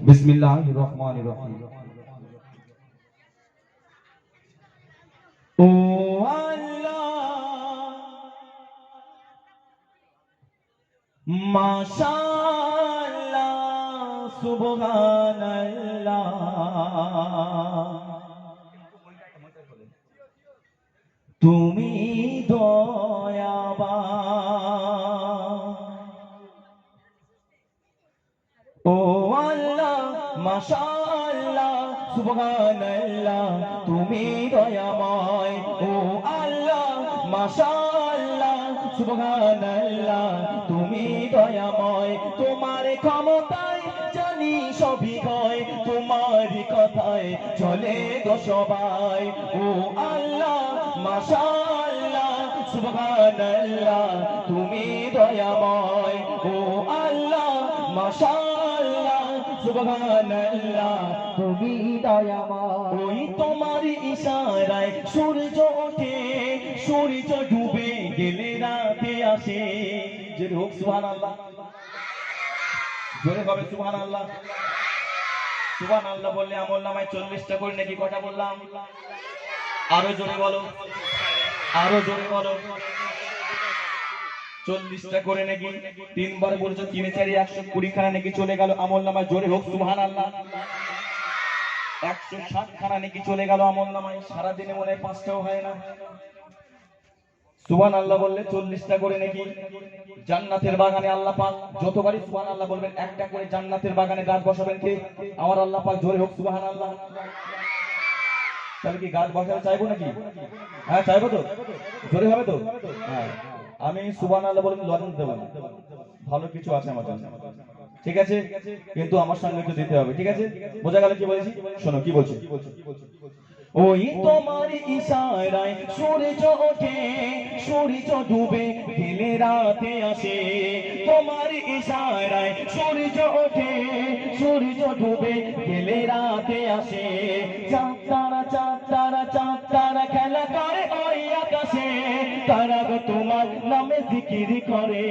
बिस्मिल्लाहिर रहमानिर रहीम। ओ अल्लाह माशाअल्लाह सुबहानल्लाह তুমি दयाবান। ও আল্লাহ মাশাআল্লাহ সুবহানাল্লাহ তুমি দয়াময়। ও আল্লাহ মাশাআল্লাহ সুবহানাল্লাহ তুমি দয়াময়। তোমার ক্ষমতায় জানি সবই হয়, তোমার কথায় চলে গো সবাই। ও আল্লাহ মাশাআল্লাহ সুবহানাল্লাহ তুমি দয়াময়। ও আল্লাহ মাশাআল্লাহ সুবহানাল্লাহ তুমি দয়াময়। ওই তোমার ইশারায় সূর্য ওঠে, সূর্য ডুবে গেলে রাতে আসে। জোরে হোক সুবহানাল্লাহ, জোরে হবে সুবহানাল্লাহ। সুবহানাল্লাহ বললে আমল নামায় 40টা করে নাকি কথা বললাম? আরো জোরে বলো, আরো জোরে বলো। 40টা করে নাকি? তিনবার বলেছো, 3 4 120 খানা নাকি চলে গেল আমল নামায়। জোরে হোক সুবহানাল্লাহ। 160 খানা নাকি চলে গেল আমল নামায়। সারাদিনে মনে হয় 5টাও হয় না। সুবহানাল্লাহ বললে 40টা করে নাকি জান্নাতের বাগানে আল্লাহ পাক যতবারই সুবহানাল্লাহ বলবেন একটা করে জান্নাতের বাগানে গাছ বসাবেন কে? আমার আল্লাহ পাক। জোরে হোক সুবহানাল্লাহ। তাহলে কি গাছ বসাতে চাইবো নাকি? হ্যাঁ চাইবো তো, জোরে হবে তো? হ্যাঁ, আমি সুবহানাল্লাহ বলে লজেন্স দেব না, ভালো কিছু আছে আমার জন্য, ঠিক আছে? কিন্তু আমার সঙ্গে একটু দিতে হবে, ঠিক আছে? বোঝা গেল কি বলেছি? শোনো কি বলছি। ওই তোমার ইশারায় সূর্য ওঠে, সূর্য ডুবে গেলে রাতে আসে। তোমার ইশারায় সূর্য ওঠে, সূর্য ডুবে গেলে রাতে আসে। চাঁদ তারা চাঁদ তারা চাঁদ তারা খেলা করে ওই আকাশে, তারা গো তোমার নামে জিকির করে।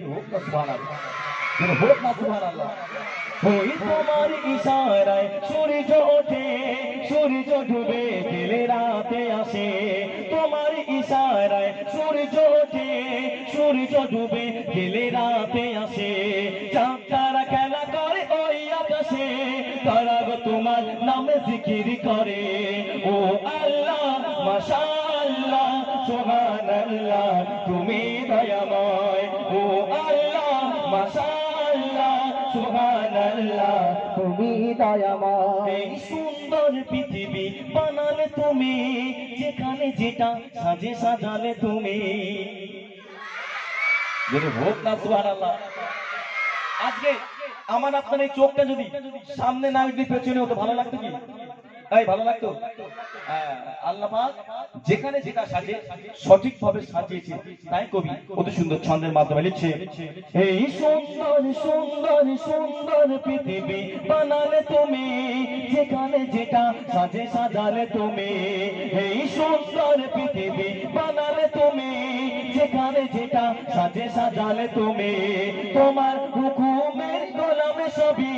হোক না সুবহানাল্লাহ, হোক না সুবহানাল্লাহ। ওই তোমার ইশারায় সূর্য ওঠে, সূর্য ডুবে গেলে রাতে আসে। তোমার ইশারায় সূর্য ওঠে, সূর্য ডুবে গেলে রাতে আসে। চাঁদ তারা খেলা করে ওই আকাশে, তারা গো তোমার নামে জিকির করে। ও আল্লাহ মাশাআল্লাহ সুবহানাল্লাহ তুমি দয়াময়। ও আল্লাহ মাশাআল্লাহ সুবহানাল্লাহ তুমি দয়াময়। এই সুন্দর পৃথিবী বানালে তুমি, যেখানে যেটা সাজে সাজালে তুমি। যদি হোক না সুবহানাল্লাহ। আজকে আমার আপনার এই চোখটা যদি সামনে না যদি পেছনে হতো ভালো লাগতো কি? এই ভালো লাগতো? আল্লাহ পাক যেখানে যেটা সাজে সঠিকভাবে সাজিয়েছে, তাই কবি কত সুন্দর ছন্দের মাধ্যমে লিখছে। এই সুন্দর সুন্দর সুন্দর পৃথিবী বানালে তুমি, যেখানে যেটা সাজে সাজালে তুমি। এই সুন্দর পৃথিবী বানালে তুমি, যেখানে যেটা সাজে সাজালে তুমি। তোমার হুকুমের গোলামে সবই,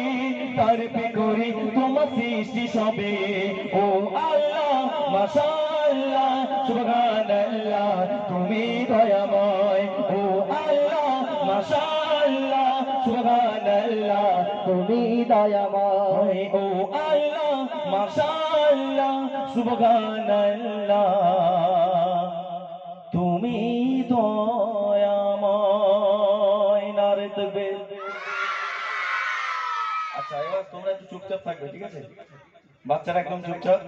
তারপে করি তোমার সৃষ্টি সবে। ও আল্লাহ মাশাআল্লাহ সুবহানাল্লাহ তুমি দয়াময়। ও আল্লাহ মাশাআল্লাহ সুবহানাল্লাহ তুমি দয়াময়। ও আল্লাহ মাশাআল্লাহ সুবহানাল্লাহ তুমি দয়াময়। নারে তাকবীর। আচ্ছা এবার তোমরা একটু চুপচাপ থাকবে, ঠিক আছে? বাচ্চারা একদম চুপচাপ।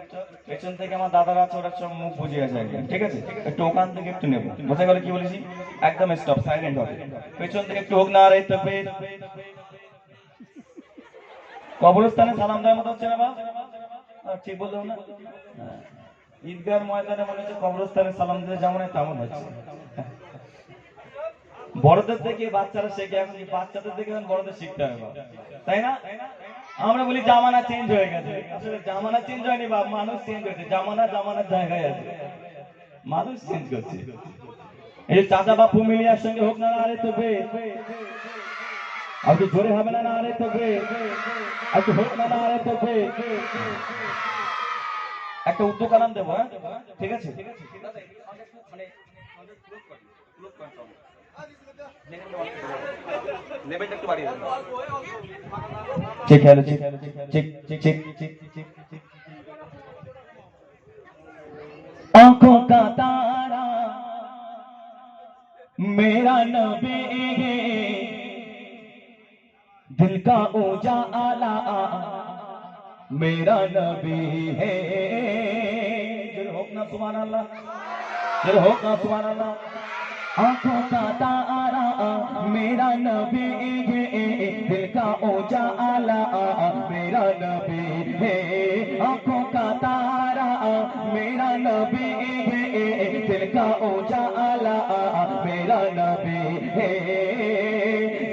পেছন থেকে আমার দাদারা আছে, ওরা সব মুখ বুঝে আছে একদম, ঠিক আছে? একটু ওখান থেকে একটু নেবো, বোঝা গেল কি বলেছি? একদম স্টপ, সাইলেন্ট হবে। পেছন থেকে একটু হোক না রে তাকবীর। কবরস্থানে সালাম দেওয়ার মতো হচ্ছে না বাবা? ঠিক বললাম না? ঈদগাহ ময়দানে মনে হচ্ছে কবরস্থানে সালাম দিতে যেমন তেমন হচ্ছে। বড়দের থেকে বাচ্চারা শেখে, এখন বাচ্চাদের থেকে বড়দের শিখতে হবে, তাই না? আমরা বলি জামানা চেঞ্জ হয়ে গেছে, আসলে জামানা চেঞ্জ হয়নি বাপ, মানুষ চেঞ্জ হয়েছে। জামানা জামানার জায়গায় আছে, মানুষ চেঞ্জ করছে। এই চাচা বাপু মিলিয়ার সঙ্গে হোক না আরে তো একটু জোরে হবে না নারে তকবীর, একটু হোক না নারে তকবীর। একটা উদ্যোগ আনাম দেবো, হ্যাঁ ঠিক আছে। লেভেলটা একটু বাড়িয়ে দেন। ঠিক হ্যালো, ঠিক ঠিক ঠিক ঠিক ঠিক। आंखों का तारा मेरा नबी है, दिल का उजाला मेरा नबी है। जय हो ना सुभान अल्लाह, जय हो ना सुभान अल्लाह। आंखों का तारा मेरा नबी है, दिल का उजाला मेरा नबी है। आंखों का तारा मेरा नबी है, दिल का उजाला मेरा नबी है।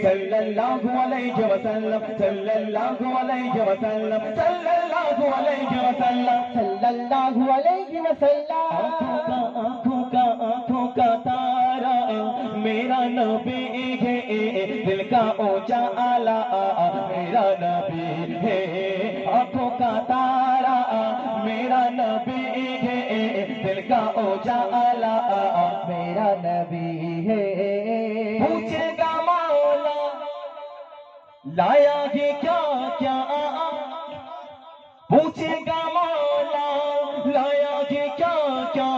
सल्लल्लाहु अलैहि वसल्लम, सल्लल्लाहु अलैहि वसल्लम, सल्लल्लाहु अलैहि वसल्लम, सल्लल्लाहु अलैहि वसल्लम। आंखों का तारा मेरा नबी है, दिल का उजाला मेरा नबी है। आंखों का तारा मेरा नबी है, दिल का उजाला मेरा नबी है। पूछेगा मौला लाया है क्या क्या, पूछेगा मौला लाया है क्या क्या,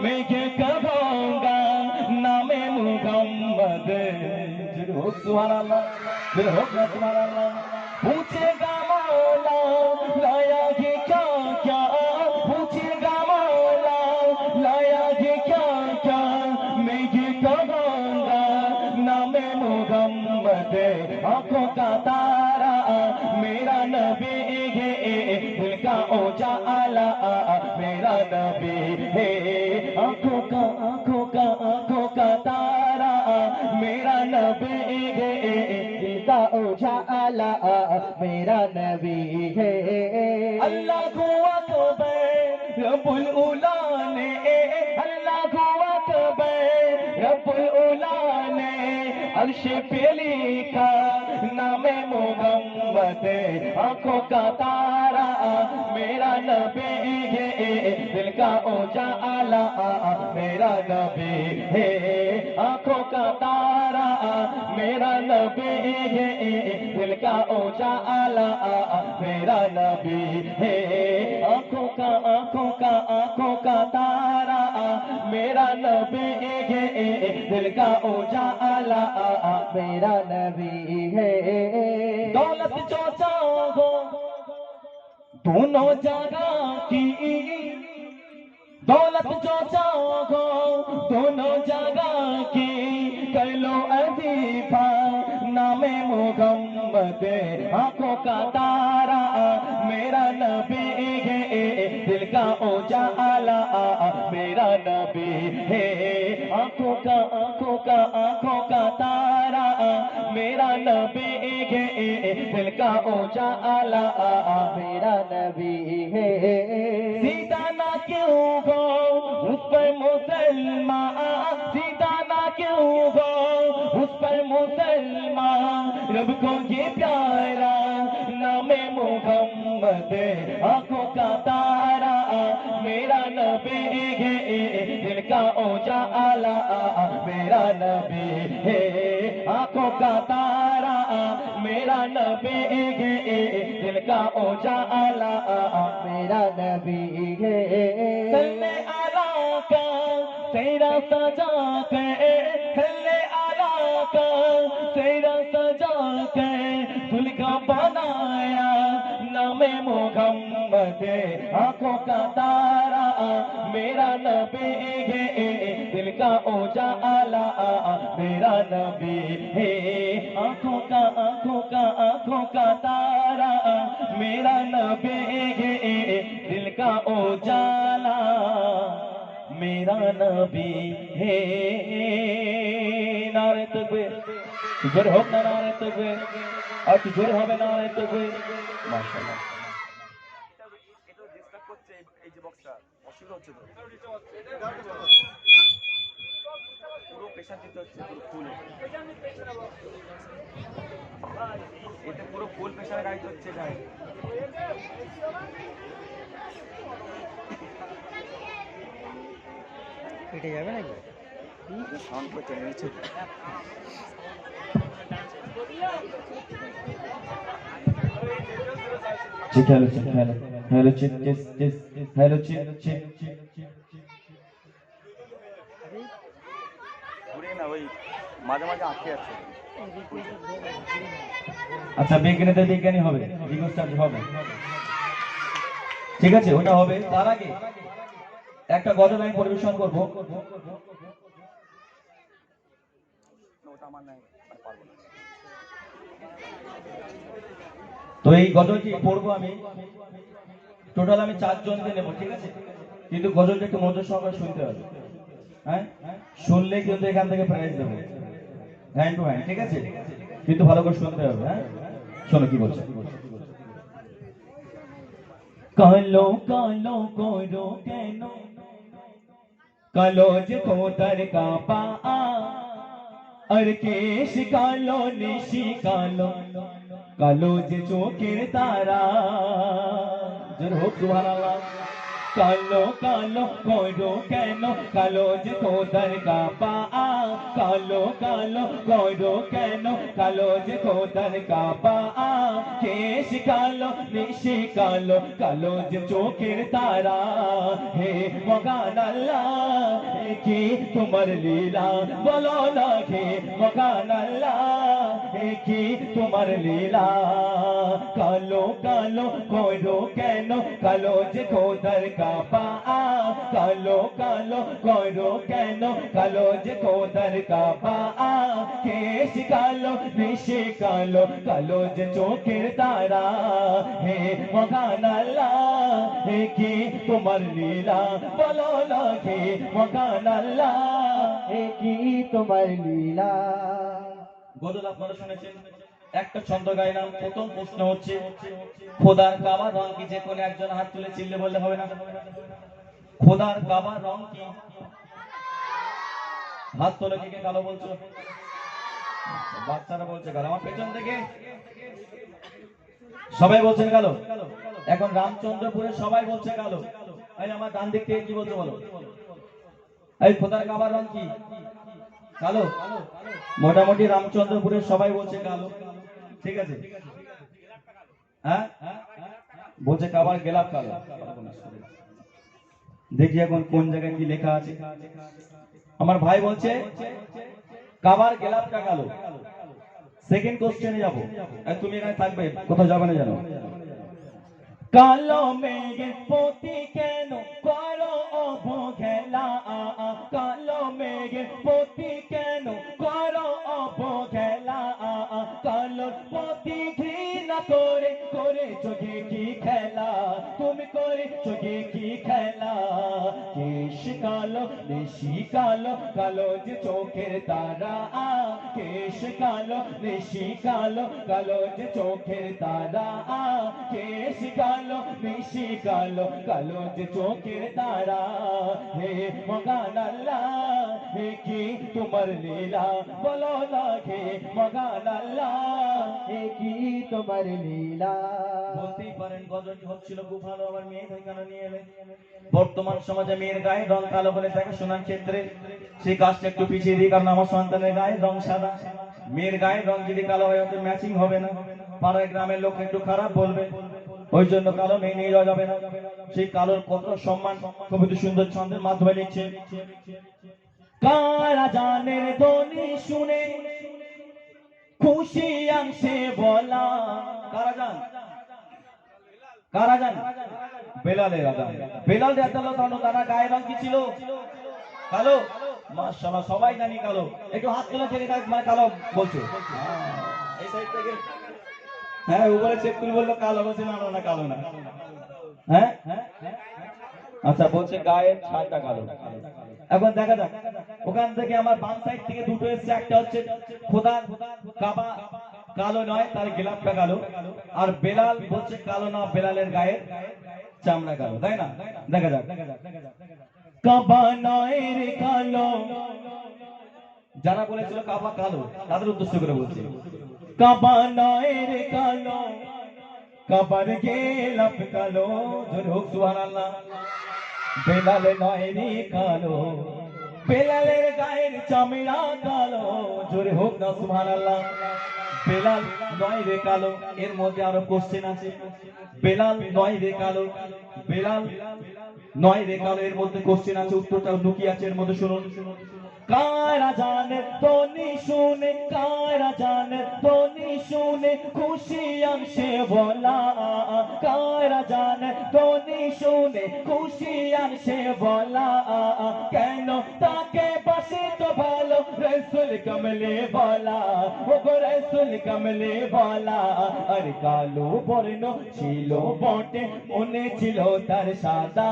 मैं ये कहूँगा नामे मुहम्मद। सुभान अल्लाह, सुभान अल्लाह। पूछेगा मौला लाया है क्या क्या, पूछेगा मौला लाया है क्या क्या, मैं ये कहूँगा नामे मुहम्मद। आंखों का तारा मेरा नबी है, दिल का उजाला मेरा नबी है। आंखों का तारा मेरा नबी है, दिल का उजाला मेरा नबी है। अल्लाहु अकबर रब्बुल उला ने, अल्लाहु अकबर रब्बुल उला ने अर्श पे लिखा नामे मुहम्मद। आंखों का तारा मेरा नबी है, दिल का उजाला मेरा नबी है। आंखों का तारा मेरा नबी है, दिल का उजाला मेरा नबी है। आंखों का तारा मेरा नबी है, दिल का उजाला मेरा नबी है। दौलत जो चाहो दोनों जगह की, दौलत जो चाहो दोनों जगह की, कर लो अजीफा नामे मुहम्मद। आंखों का तारा मेरा नबी है, दिल का उजाला मेरा नबी है। आंखों का तारा मेरा नबी है, दिल का उजाला मेरा नबी है। सीधा ना क्यों हो उस पर मुसलमान, सीधा ना क्यों हो उस पर मुसलमान, रब को ये प्यारा नामे मुहम्मद। आंखों का तारा मेरा नबी है, दिल का उजाला मेरा नबी है। आंखों का तारा मेरा नबी है, दिल का उजाला मेरा नबी है। सल्ले अला का तेरा सजा के, सल्ले अला का तेरा सजा के, दिल का बनाया नामे मुहम्मद। आंखों का तारा मेरा नबी है, दिल का उजाला मेरा नबी है। आंखों का तारा मेरा नबी है, दिल का उजाला मेरा नबी है। नारे तकबीर, जोर हो ना नारे तकबीर, और जोर হবে নারে তকবীর। মাশাআল্লাহ। এটা ডিস্টার্ব করছে এই যে বক্সটা, অসুবিধা হচ্ছে তো। পুরো প্রেশার দিতে হচ্ছে, পুরো ফুল, এতে পুরো ফুল প্রেশারে গাড়ি হচ্ছে গাড়ি। কেটে যাবে নাকি? সাউন্ড করছে নিচে। ঠিক hello hello hello check test test hello check check ঘুরে না, ওই মাঝে মাঝে আটকে যাচ্ছে। আচ্ছা বিজ্ঞানীদের বিজ্ঞানী হবে, রিকোয়েস্ট চার্জ হবে, ঠিক আছে ওটা হবে। তার আগে একটা গজল আমি পরিবেশন করব। ওটা আমার নাই, মানে পারবো না। তো এই গজলটি পড়বো আমি, টোটাল আমি 4 জনকে নেব, ঠিক আছে? কিন্তু গজলটা একটু মনোযোগ সহকারে শুনতে হবে, হ্যাঁ? শুনলে কিন্তু এখান থেকে প্রাইজ দেবো, হ্যান্ড টু হ্যান্ড, ঠিক আছে? কিন্তু ভালো করে শুনতে হবে, হ্যাঁ? শোনো কি বলছে। কালো কালো করো কেন, কালো যে কোতার কাপা, আর কেশ কালো নিশি কালো, কালো যে চোখের তারা। জোর হোক সুবহানাল্লাহ। কালো কালো করো কেন, কালো যে কোতার কাপা, কালো কালো করো কেন, কালো যে কোতার কাপা, কেশ কালো নিশি কালো, কালো যে চোখের তারা। হে মগান আল্লাহ, কি তোমার লীলা বলো না, হে মগান আল্লাহ, কি তোমার লীলা। কালো কালো করো কেন, কালো যে কোতার কাপা, কালো কালো করো কেন, কালো যে কোতার কাপা, কেশ কালো নিশি কালো, কালো যে চোখের তারা। হে মগান আল্লাহ, কি তোমার লীলা বলো না, হে মগান আল্লাহ, কি তোমার লীলা। গজল আপনারা শুনেছেন, একটা ছন্দ গাইলাম। প্রথম প্রশ্ন হচ্ছে খোদার কাবার রং কি? যে কোনো একজন হাত তুলে চিল্লে বললে হবে না? খোদার কাবার রং কি? হাত তোলে, কে কে কালো বলছো? বাচ্চারা বলছে কালো, আমার পেছন থেকে সবাই বলছেন কালো। এখন রামচন্দ্রপুরে সবাই বলছে কালো। এই আমার ডান দিক থেকে কি বলছো বলো? এই খোদার কাবার রং কি? কালো। মোটামুটি রামচন্দ্রপুরের সবাই বলছে কালো, ঠিক আছে? হ্যাঁ বলছে কাবার গেলাপ কালো। দেখি এখন কোন জায়গায় কি লেখা আছে। আমার ভাই বলছে কাবার গেলাপটা কালো। সেকেন্ড কোশ্চেনে যাবো, তুমি এখানে থাকবে, কোথাও যাবে না জানো? কালো মেঘের পতি কেন করো অবহেলা, কালো মেঘের পতি কেন করো অবহেলা, কালো পতি ঘৃণা করে করে চোখে কি খেলা, তুমি করে চোখে কি খেলা। কেশ কালো নিশি কালো, কালো যে চোখের তারা, কেশ কালো নিশি কালো, কালো যে চোখের তারা, কেশ কালো নিশি কালো, কালো যে চোখের তারা। হে মগান আল্লাহ, হে কি তোমার লীলা বলো না, হে মগান আল্লাহ, হে কি তোমার লীলা। বলতেই পারেন গজলটি হচ্ছিল খুব ভালো, আবার মেয়ে কেন নিয়ে এলে? বর্তমান সমাজে মেয়ের গায়ে রং কালো বলে দেখাশোনার ক্ষেত্রে সেই কাজটা একটু পিছিয়ে দিই, কারণ আমার সন্তানের গায়ে রং সাদা। মেয়ের গায়ে রং যদি কালো হয় ওতে ম্যাচিং হবে না, পাড়ায় গ্রামের লোক একটু খারাপ বলবে, ওই জন্য কালো মেয়ে নিয়ে যাওয়া যাবে না। সেই কালোর কত সম্মান কবিতা সুন্দর ছন্দের মাধ্যমে লিখছে। কারা জানের ধ্বনি শুনে খুশি আংশে বলা, কারা জান? কারা জান? বেলালের আজান। বেলাল রাদিয়াল্লাহু তাআলা তারা গায়ের রং কি ছিল? কালো। মাশাআল্লাহ, সবাই জানি কালো। একটু হাত তোলা থেকে মানে কালো বলছো, এই সাইড থেকে। হ্যাঁ উপরে চেক করে বললো কালো, বলছে না না কালো না। হ্যাঁ আচ্ছা বলছে গায়ের ছালটা কালো। এখন দেখা যাক, ওখান থেকে আমার বাম সাইড থেকে দুটো এসছে, একটা হচ্ছে খোদার কাবা কালো নয়, তার গেলাপটা কালো। আর বেলাল বলছে কালো না, বেলালের গায়ের চামড়া কালো, তাই না? দেখা যাক। কাবা নয় রে কালো, যারা বলেছিল কাবা কালো তাদের উদ্দেশ্য করে বলছি, কাবা নয় রে কালো, কাবার গেলাপ কালো, জোরে হোক সুবহানাল্লাহ। বেলাল নয় রে কালো, বেলালের গায়ের চামড়া কালো, জোরে হোক না সুবহানাল্লাহ। বেলাল নয় রে কালো, এর মধ্যে আরো কোশ্চেন আছে। বেলাল নয় রে কালো, বেলাল নয় রে কালো, এর মধ্যে কোশ্চেন আছে, উত্তরটা লুকিয়ে আছে এর মধ্যে, শুনুন। কারা জানে ধ্বনি শুনে, কারা জানে ধ্বনি শুনে খুশি আসে বলা, কারা জানে ধ্বনি শুনে খুশি আসে বলা, কেন তাকে বাসে তো ভালো রসুল কমলে বলা, ও গো রসুল কমলে বলা। আর কালো বর্ণ ছিল বটে, মনে ছিল তার সাদা,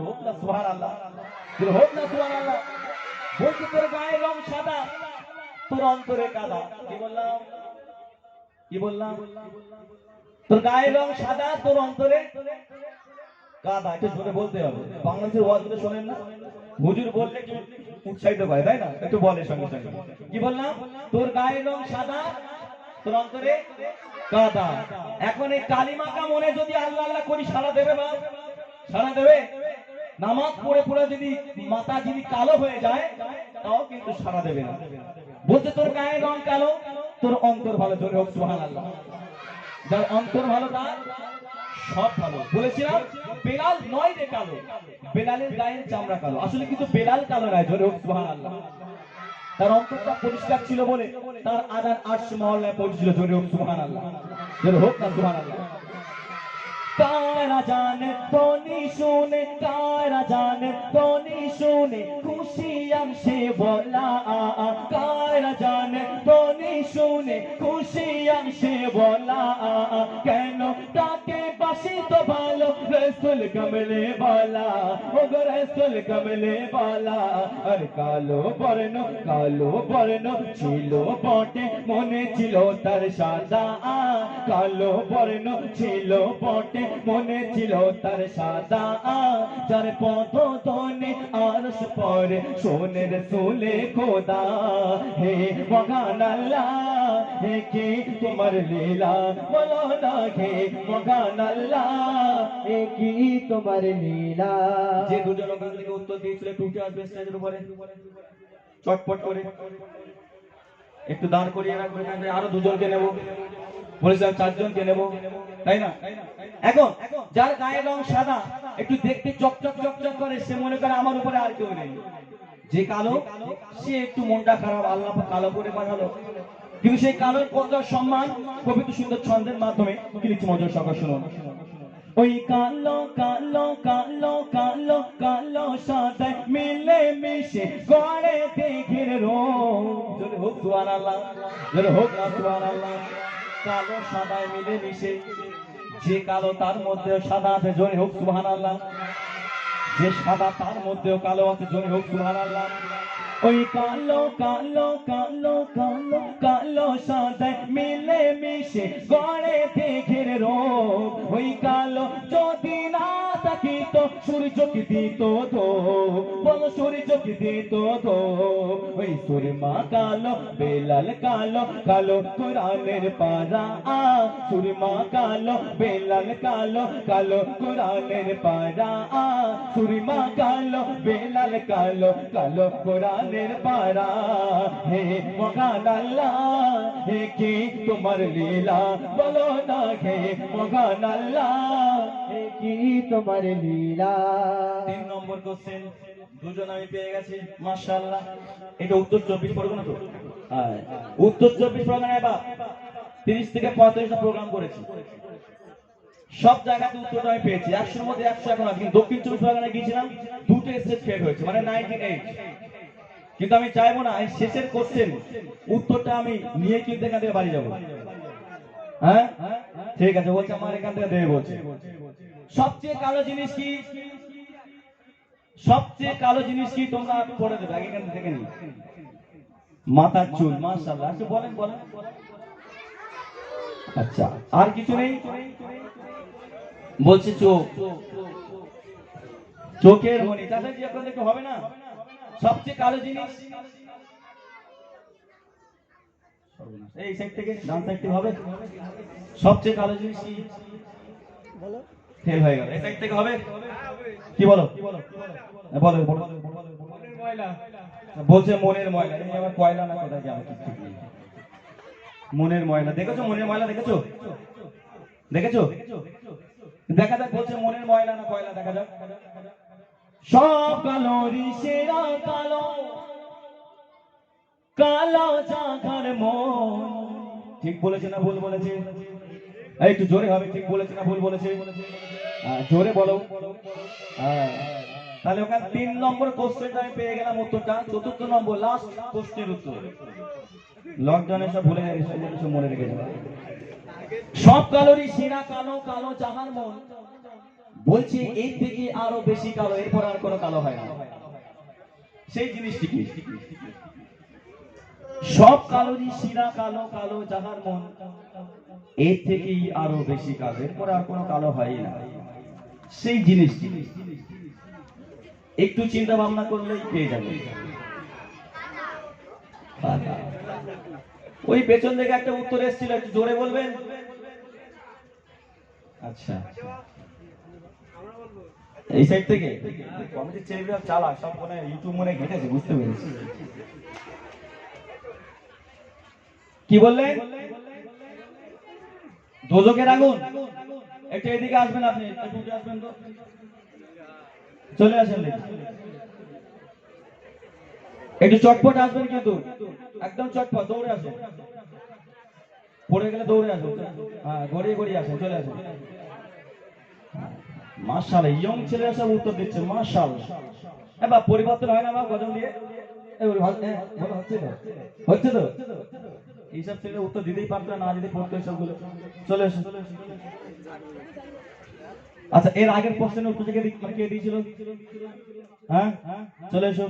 হোক না সুবহানাল্লাহ, হোক না সুবহানাল্লাহ। বলছি তোর গায়ের রং সাদা, তোর অন্তরে কাদা। কি বললাম, কি বললাম? তোর গায়ের রং সাদা, তোর অন্তরে কাদা। একটু জোরে বলতে হবে, বাংলাদেশের ওয়াজগুলো শোনেন না, হুজুর বললে একটু উৎসাহিত করে, তাই না? একটু বলে সঙ্গে সঙ্গে। কি বললাম? তোর গায়ের রং সাদা, তোর অন্তরে কাদা। এখন এই কালিমাকা মনে যদি আল্লাহ আল্লাহ করি, সারা দেবে বা সারা দেবে? নামাজ পড়ে পড়ে যদি মাথা যদি কালো হয়ে যায়, তাও কিন্তু সারা দেবে না। বলছে তোর গায়ের রং কালো, তোর অন্তর ভালো, জোরে হোক সুবহানাল্লাহ। যার অন্তর ভালো তার সব ভালো। বলেছিলাম বেলাল নয় রে কালো, বেলালের গায়ের চামড়া কালো, আসলে কিন্তু বেলাল কালো নয়, জোরে হোক সুবহানাল্লাহ। তার অন্তরটা পরিষ্কার ছিল বলে তার আজান আরশ মহল্লায় পৌঁছেছিল, জোরে হোক সুবহানাল্লাহ, জোরে হোক না সুবহানাল্লাহ। কারা জানে ধ্বনি শুনে, কারা জানে ধ্বনি শুনে খুশি আসে বলা, কারা জানে ধ্বনি শুনে খুশি আসে বলা, কেন তাকে বাসি তো ভালো রসুল কমলে বলা, ও গো রসুল কমলে বলা। আর কালো বর্ণ, কালো বর্ণ ছিল বটে, মনে ছিল তার সাদা, কালো বর্ণ ছিল বটে, মনে ছিল তার সাদা, যার পথ ধনে আরশ পরে সোনের সুলে খোদা। হে মহান আল্লাহ, হে কি তোমার লীলা, বলো না হে মহান আল্লাহ, হে কি তোমার লীলা। যে দুজন ওখান থেকে উত্তর দিয়েছিল টুটে আসবে স্টেজের উপরে চটপট করে, একটু দাঁড় করিয়ে রাখবে, আরো দুজনকে নেব, বলেছিলাম 4 জনকে নেব, তাই না? এখন যার গায়ের রং সাদা, একটু দেখতে চকচক চকচক করে, সে মনে করে আমার উপরে আর কেউ নেই। যে কালো, সে একটু মনটা খারাপ, আল্লাহ পাক কালো করে পাঠালো, কিন্তু সেই কালোর কত সম্মান পবিত্র সুন্দর ছন্দের মাধ্যমে কি লিখছে মজুর সকাল শুনুন। ওই কালো কালো কালো কালো কালো সাদা মিলে মিশে গড়ে দেখের রং, জোরে হোক সুবহানাল্লাহ, জোরে হোক না সুবহানাল্লাহ। কালো সাদায় মিলে মিশে, যে কালো তার মধ্যেও সাদা আছে, জোরে হোক সুবহানাল্লাহ। যে সাদা তার মধ্যেও কালো আছে, জোরে হোক সুবহানাল্লাহ। ওই কালো কালো কালো কালো কালো সাদায় মিলে মিশে গড়ে দেখের রং, ওই কালো যদি না থাকিত সূর্য কি দিত তো, বলো সূর্য কি দিত তো। ওই সুরমা কালো, বেলাল কালো, কালো কোরআনের পারা, সুরমা কালো, বেলাল কালো, কালো কোরআনের পারা, সুরমা কালো, বেলাল কালো, কালো কোরআনের পারা। হে মহান আল্লাহ, হে কি তোমার লীলা, বলো না হে মহান আল্লাহ, হে কি তোমার লীলা। 3 নম্বর কোশ্চেন দুজন আমি পেয়ে গেছি, মাশাআল্লাহ। এটা উত্তর 24 পরগনা তো, হ্যাঁ উত্তর 24 পরগনায় বা 30 থেকে 35টা প্রোগ্রাম করেছি, সব জায়গাতে উত্তরটা আমি পেয়েছি, 100-এর মধ্যে 100 এখন আছে। কিন্তু দক্ষিণ 24 পরগনায় গিয়েছিলাম, 2টা স্টেজ ফেল হয়েছে, মানে 98। কিন্তু আমি চাইবো না এই শেষের কোশ্চেন উত্তরটা আমি নিয়ে কিন্তু এখান থেকে বাড়ি যাবো। হ্যাঁ ঠিক আছে, বলছে আমার এখান থেকে দেবে বলছে। সবচেয়ে কালো জিনিস কি, সবচেয়ে কালো জিনিস কি তোমরা পড়ে দেবে আগে এখান থেকে নি, মাথার চুল। মাশাআল্লাহ, একটু বলেন বলেন। আচ্ছা আর কিছু নেই? বলছে চোখ, চোখের মনি। চাচা জি আপনাদের একটু হবে না? সবচেয়ে কালো জিনিস এই সাইড থেকে ডান সাইড থেকে হবে সবচেয়ে কালো জিনিস কি ফেল হয়ে গেল এই সাইড থেকে হবে কি বলো বলো বলো বলছে মনের ময়লা এই আবার কয়লা না কোথায় যাবে ঠিক নেই মনের ময়লা দেখেছো মনের ময়লা দেখেছো দেখেছো দেখা যাক বলছে মনের ময়লা না কয়লা দেখা যাক সব কালোরই সেরা কালো কালো জাগার মন ঠিক বলেছে না ভুল বলেছে এই একটু জোরে হবে ঠিক বলেছে না ভুল বলেছে জোরে বলো তাহলে ওখানে 3 নম্বর কোশ্চেন আমি পেয়ে গেলাম উত্তরটা চতুর্থ নম্বর লাস্ট কোশ্চেনের উত্তর লকডাউনে সব ভুলে গেছে সব মনে রেখে যাবে সব কালোরই সেরা কালো কালো জাহান মন বলছে এই থেকে আরো বেশি কালো এরপর আর কোনো কালো হয় না সেই জিনিসটি কি সব কালোরই সেরা কালো কালো জাহান মন এর থেকেই আরো বেশি কালো এরপর আর কোনো কালো হয় না সেই জিনিসটি একটু চিন্তা ভাবনা করলেই পেয়ে যাবে ওই পেছন থেকে একটা উত্তর এসেছিল একটু জোরে বলবেন আচ্ছা এই সাইড থেকে কমিটির ছেলেরা চালাক সব মনে ইউটিউব মনে ঘেটেছে বুঝতে পেরেছি কি বললেন দোজকের আগুন একটু এদিকে আসবেন আপনি একটু আসবেন তো চলে আসেন একটু চটপট আসবেন কিন্তু একদম চটপট দৌড়ে আসেন পড়ে গেলে দৌড়ে আসুন হ্যাঁ গড়িয়ে গড়িয়ে আসেন চলে আসুন মাশাআল্লাহ ইয়ং ছেলেরা সব উত্তর দিচ্ছে মাশাআল্লাহ এবার পরিবর্তন হয় না বা গজল দিয়ে হচ্ছে তো এইসব ছেলেরা উত্তর দিতেই পারতো না যদি পড়তো সবগুলো চলে আসুন আচ্ছা এর আগের প্রশ্নের উত্তর কে দিয়েছিল হ্যাঁ চলে এসো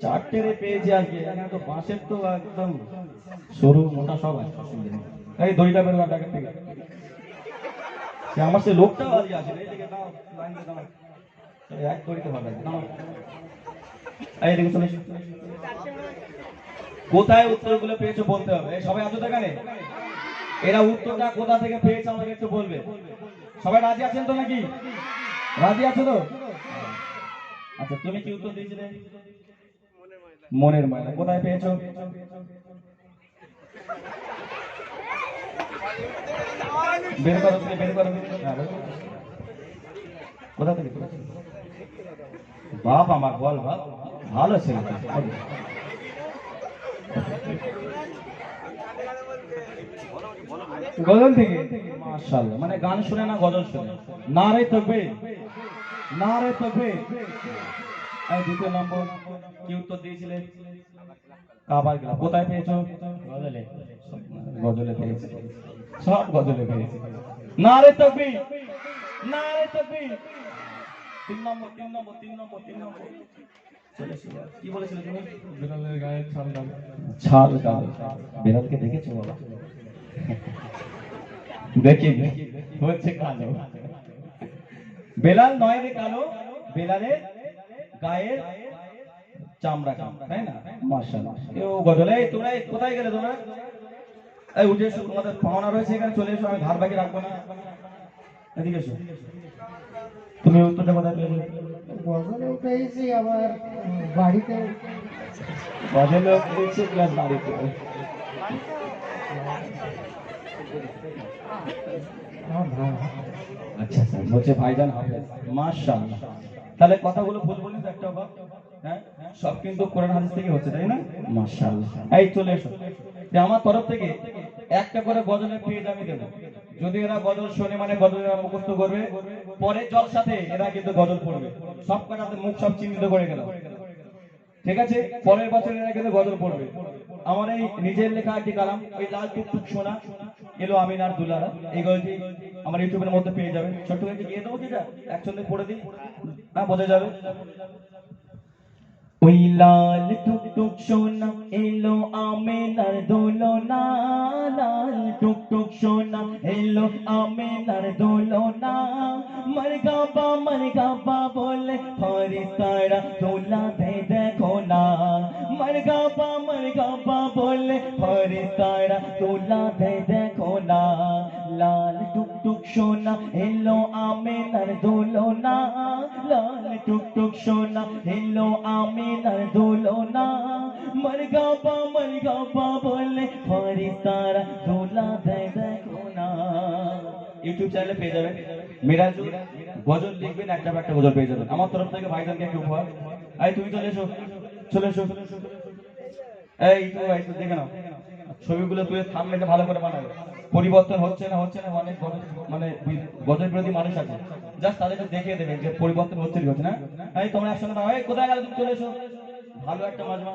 চারটে পেয়েছি আজকে এখানে তো বাঁশের তো একদম সরু মোটা সব আছে এই দড়িটা বের করা থেকে আমার সে লোকটা বাড়ি আছে এই দিকে দাও লাইন দিয়ে দাও এক দড়িতে ভালো লাগে দাও এই দিকে চলে এসো কোথায় উত্তরগুলো পেয়েছো বলতে হবে এই সবাই আছো এখানে এরা উত্তরটা কোথা থেকে পেয়েছে আমাকে একটু বলবে সবাই রাজি আছেন তো নাকি রাজি আছো তো আচ্ছা তুমি কি উত্তর দিয়েছিলে মনের ময়লা কোথায় পেয়েছো বের করো বের করো কোথা থেকে বাপ আমার বল বাপ ভালো ছেলে গজল থেকে মাশাআল্লাহ মানে গান শুনে না গজল শুনে নারে তাকবীর এই দ্বিতীয় নম্বর কি উত্তর দিয়েছিলে কাবার গেলা কোথায় পেয়েছো গজলে পেয়েছে সব গজলে পেয়েছে নারে তাকবীর 3 নম্বর কি বলেছিলে তুমি বিড়ালের গায়ে ছাল কালো বিড়ালকে দেখেছো বাবা দেখি হচ্ছে কালো বেলাল নয় রে কালো বেলালের গায়ের চামড়া কালো তাই না মাশাআল্লাহ কেউ গজলে তোমরা কোথায় গেলে তোমরা এই উঠে এসো তোমাদের পাওনা রয়েছে এখানে চলে এসো আমি ধার বাকি রাখবো না এদিকে এসো তুমি উত্তরটা কোথায় পেলে গজলে পেয়েছি আমার বাড়িতে গজলে পেয়েছি প্লাস বাড়িতে আচ্ছা স্যার হচ্ছে ভাইজান হাফেজ মাশাআল্লাহ তাহলে কথাগুলো ভুল বলি তো একটা অবাক হ্যাঁ সব কিন্তু কোরআন হাদিস থেকে হচ্ছে তাই না মাশাআল্লাহ এই চলে এসো যে আমার তরফ থেকে একটা করে গজলের পেজ আমি দেব যদি এরা গজল শোনে মানে গজল মুখস্থ করবে পরে জলসাতে এরা কিন্তু গজল পড়বে সব কটাতে মুখ সব চিহ্নিত করে গেল ঠিক আছে পরের বছর এরা কিন্তু গজল পড়বে আমার এই নিজের লেখা একটি কালাম ওই লাল টুকটুক সোনা এলো আমিনার দুলারা এই গজলটি আমার ইউটিউবের মধ্যে পেয়ে যাবেন ছোট্ট করে গিয়ে দেবো কিটা একসঙ্গে পড়ে দিই হ্যাঁ বোঝা যাবে ওই লাল টুকটুক সোনা এলো আমিনার দোলনা লাল টুকটুক সোনা এলো আমিনার দোলনা মরগাবা বলে ফরিস্তারা দোলা দে দেখো না মরগাবা বলে ইউটিউব চ্যানেলে পেয়ে যাবেন। মিরাজুল গজল লিখবেন, একটা গজল পেয়ে যাবেন। আমার তরফ থেকে ভাইজানকে একটা উপহার। এই তুমি চলে এসো, চলে এসো। এই তো দেখে নাও, ছবিগুলো তুলে থামলে ভালো করে বানাবে। পরিবর্তন হচ্ছে না অনেক মানে গজল বিরোধী মানুষ আছে, জাস্ট তাদেরকে দেখিয়ে দেবে যে পরিবর্তন হচ্ছে কি হচ্ছে না। এই তোমরা একসঙ্গে দাও, এই কোথায় গেলে তুমি চলে এসো, ভালো একটা মাজমা।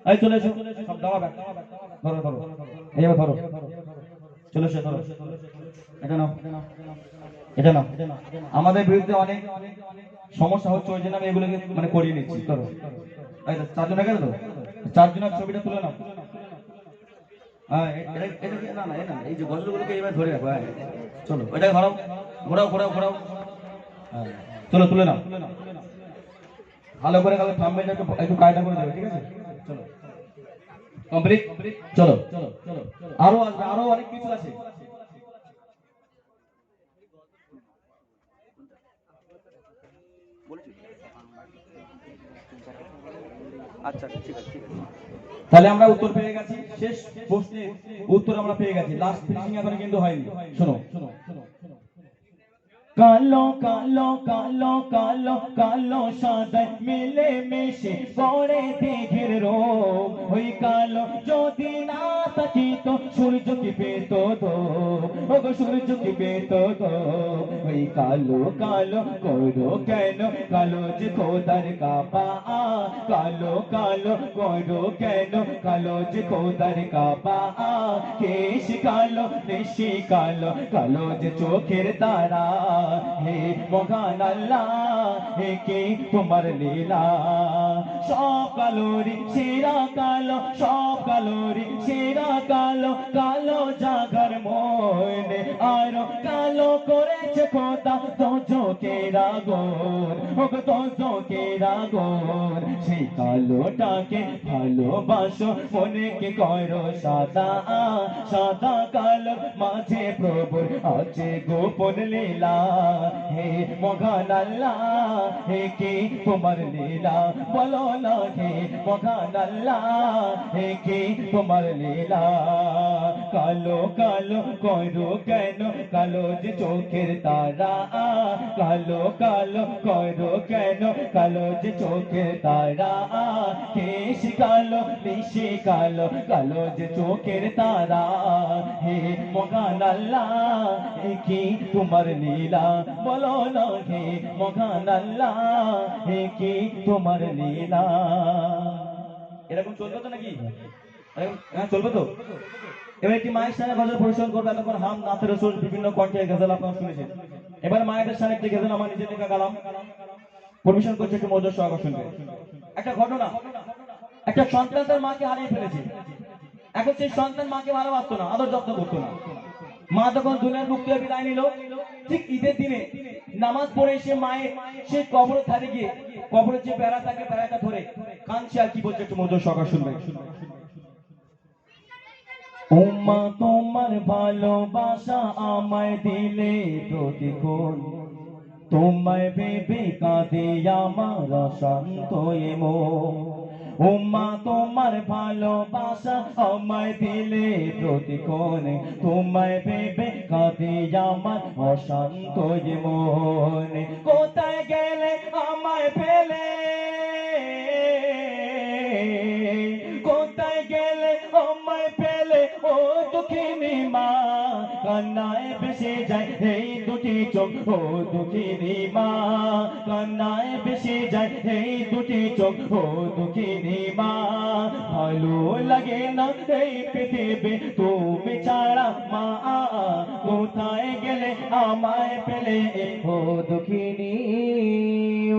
এই চলে এসো, সব দাও ব্যাগ, ধরো এইবার ধরো, চলে এসো, ধরো এটা নাও, এটা নাও। আমাদের বিরুদ্ধে অনেক সমস্যা হচ্ছে, ওই জন্য আমি এগুলোকে মানে করিয়ে নিচ্ছি। ধরো এই তো, চারজন গেছে তো, চারজনের ছবিটা তুলে নাও। হ্যাঁ এই যে গজলগুলোকে এবার ধরে রাখো। হ্যাঁ চলো, ওইটাকে ঘোরাও। হ্যাঁ চলো তুলে নাও, ভালো করে গেলে থামবে, একটু কায়দা করে দেবে, ঠিক আছে? চলো কমপ্লিট, চলো আরো আসবে, আরো অনেক কিছু আছে। আচ্ছা ঠিক আছে। তাহলে আমরা উত্তর পেয়ে গেছি, শেষ প্রশ্নের উত্তর আমরা পেয়ে গেছি, লাস্ট ফিনিশিং এখনো কিন্তু হয়নি। শোনো, কালো কালো কালো কালো কালো সাদায় মিলে মিশে পড়ে দিঘির রোগ, ওই কালো যদি না থাকিত সূর্য কি পেত তো, ওগো সূর্য কি পেত তো, ওই কালো কালো করো কেন কালো যে খোদার কাবা, কালো কালো করো কেন কালো যে খোদার কাবা, কেশ কালো নিশি কালো কালো যে চোখের তারা, হে মহান আল্লাহ হে কি তোমার লীলা, সব কালোরি সেরা কালো, সব কালোরি সেরা কালো, কালো জাগার মনে আরো কালো করেছে খোদা দোজখের আগুন, ওগো দোজখের আগুন, সেই কালোটাকে ভালোবাসো মনেকে করো সাদা, সাদা কালোর মাঝে প্রভুর আছে গোপন লীলা, হে মহান আল্লাহ হে কি তোমার লীলা, বলো না হে মহান আল্লাহ হে কি তোমার লীলা, কালো কালো করো কেন কালো যে চোখের তারা, কালো কালো করো কেন কালো যে চোখের তারা, কেশ কালো নিশি কালো কালো যে চোখের তারা, হে মহান আল্লাহ হে কি তোমার লীলা, বলো না হে মহান আল্লাহ হে কি তোমার লীলা। এরকম চলবে তো নাকি? হ্যাঁ চলবে তো। এবার একটি মায়ের সামনে গজল পরিবেশন করবে, এতক্ষণ হাম নাথের রসুল বিভিন্ন কণ্ঠে গজল আপনারা শুনেছেন। এবার মায়েদের সামনে একটি গজল আমার নিজের লেখা গালাম পরিবেশন করছে, একটু মজা সহকারে শুনবে। একটা ঘটনা, একটা সন্তান তার মাকে হারিয়ে ফেলেছে। এখন সেই সন্তান মাকে ভালোবাসতো না, আদর যত্ন করতো না। মা তখন দুনিয়ার মুখ থেকে বিদায় নিল। ঠিক ঈদের দিনে নামাজ পড়ে সে মায়ের সেই কবরের ধারে গিয়ে কবরের যে বেড়া থাকে বেড়াটা ধরে কাঁদছে, আর কি বলছে একটু মজা সহকারে শুনবে। উম্মা তোমার ভালোবাসা আমায় দিলে প্রতিক্ষণ, তোমায় ভেবে কাঁদে আমার শান্ত মন, উম্মা তোমার ভালোবাসা আমায় দিলে প্রতিক্ষণ, তোমায় ভেবে কাঁদে আমার অশান্ত মন, কোথায় গেলে আমায় ফেলে, কোথায় গেলে আমায় ফেলে ও দুঃখিনী মা, কান্নায় ভেসে যায় এই দুটি চোখ ও দুঃখিনী মা, কান্নায় ভেসে যায় এই দুটি চোখ ও দুঃখিনী মা, ভালো লাগে না এই পৃথিবী তুমি ছাড়া মা, কোথায় গেলে আমায় পেলে ও দুঃখিনী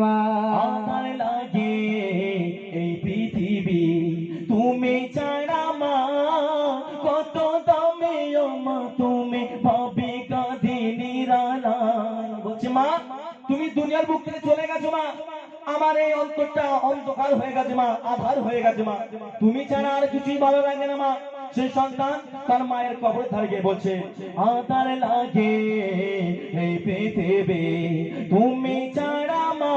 মা, আধার লাগে এই পৃথিবী তুমি ছাড়া মা, কত দামি ও মা তুমি ভাবি কাঁদি নিরালায়, বলছে মা তুমি দুনিয়ার বুক থেকে চলে গেছো মা, আমার এই অন্তরটা অন্ধকার হয়ে গেছে মা, আধার হয়ে গেছে মা, তুমি ছাড়া আর কিছুই ভালো লাগে না মা। সেই সন্তান তার মায়ের কবরের ধারে গিয়ে বলছে, আধার লাগে এই পৃথিবী তুমি ছাড়া মা,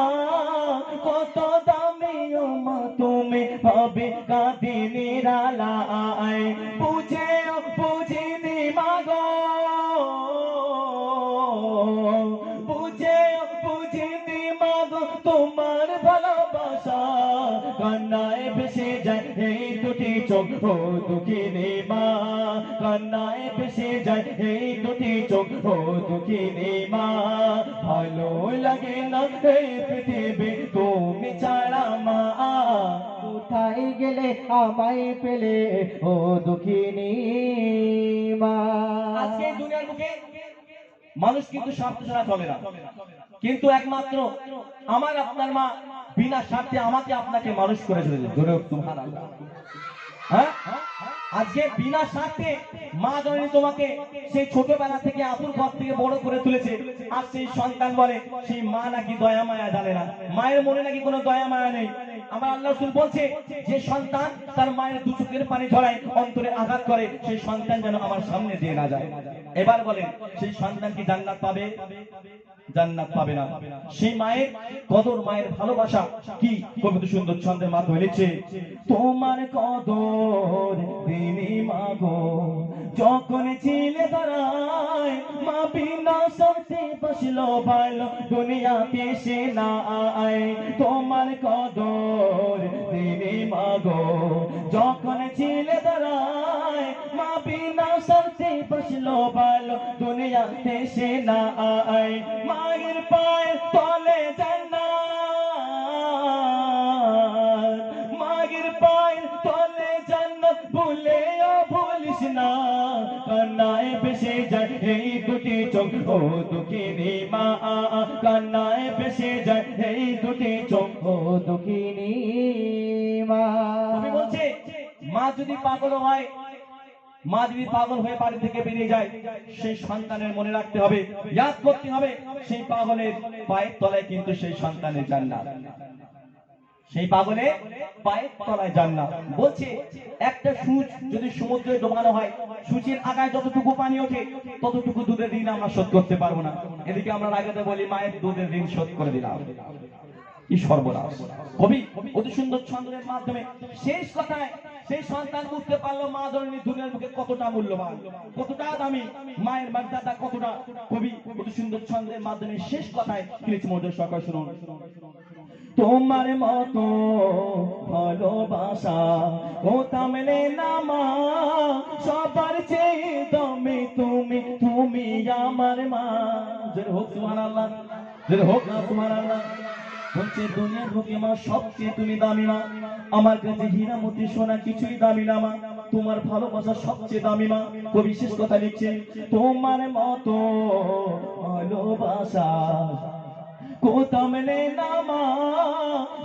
কত দামি ও মা তুমি ভাবি কাঁদি নিরালায়, বুঝিনি মা গো দুটি চোখ ও দুঃখিনী মা, কান্নায় ভেসে যায় এই দুটি চোখ ও দুঃখিনী মা। ভালো লাগে না এই পৃথিবী তুমি ছাড়া মা, কোথায় গেলে আমায় পেলে ও দুঃখিনী মা। আজকে এই দুনিয়ার মুখে মানুষ কিন্তু স্বার্থ ছাড়া চলে না, কিন্তু একমাত্র আমার আপনার মা বিনা স্বার্থে আমাকে আপনাকে মানুষ করে চলেছে। জোরে সুবহানাল্লাহ। হ্যাঁ, আজকে বিনা স্বার্থে মা জননী তোমাকে সেই ছোটবেলা থেকে আপুর ঘর থেকে বড় করে তুলেছে। আর সেই সন্তান বলে সেই মা নাকি দয়া মায়া জানে না, মায়ের মনে নাকি কোনো দয়া মায়া নেই। আমার আল্লাহ রাসূল বলছে যে সন্তান তার মায়ের দু চোখের পানি ঝরায়, অন্তরে আঘাত করে, সেই সন্তান যেন আমার সামনে দিয়ে না যায়। এবার বলেন সেই সন্তান কি জান্নাত পাবে? জান্নাত পাবে না। সেই মায়ের কদর, মায়ের ভালোবাসা কি কবিতা সুন্দর ছন্দের মাধ্যমে লিখছে, তোমার কদর দিনি মাগো যখন ছিলে দাঁড়ায়, মা বিনা শর্তে বসল ভালো দুনিয়াতে সে না আয়। তোমার কদর দিনি মাগো যখন ছিলে দাঁড়ায়, মা বিনা শর্তে বসল ভালো দুনিয়াতে সে না আয়। মায়ের পায়ের তলে জান্নাত, মায়ের পায়ের তলে জান্নাত ভুলেও ভুলিস না, কান্নায় ভেসে যায় এই দুটি চোখ ও দুঃখিনী মা, কান্নায় ভেসে যায় এই দুটি চোখ ও দুঃখিনী মা। আমি বলছি মা যদি পাগল হয়, মা যদি পাগল হয়ে বাড়ি থেকে বেরিয়ে যায়, সেই সন্তানের মনে রাখতে হবে, ইয়াদ করতে হবে সেই পাগলের পায়ের তলায় কিন্তু সেই সন্তানের জান্নাত, সেই পাগলের পায়ের তলায় জান্নাত। বলছে একটা সূচ যদি সমুদ্রে ডোবানো হয়, সূচের আগায় যতটুকু পানি ওঠে ততটুকু দুধের ঋণ আমরা শোধ করতে পারবো না। এদিকে আমরা রাগাতে বলি মায়ের দুধের ঋণ শোধ করে দিলাম, কি সর্বনাশ। কবি অতি সুন্দর ছন্দের মাধ্যমে শেষ কথায় সেই সন্তান বুঝতে পারলো মা জননী দুনিয়ার মুখে কতটা মূল্যবান, কতটা দামি, মায়ের মর্যাদা কতটা। কবি অতি সুন্দর ছন্দের মাধ্যমে শেষ কথায় লিখছে, মধুর সকাল শুনুন, তোমার মতো ভালোবাসা কোথা মেলে না মা, সবার চেয়ে দামি তুমি, তুমি আমার মা। যে হোক সুবহানাল্লাহ, যে হোক না সুবহানাল্লাহ। বলছে দুনিয়ার বুকে মা সবচেয়ে তুমি দামি মা, আমার কাছে হীরা মতি সোনা কিছুই দামি না মা, তোমার ভালোবাসা সবচেয়ে দামি মা। কবি শেষ কথা লিখছে, তোমার মতো ভালোবাসা কোথা মেলে না মা,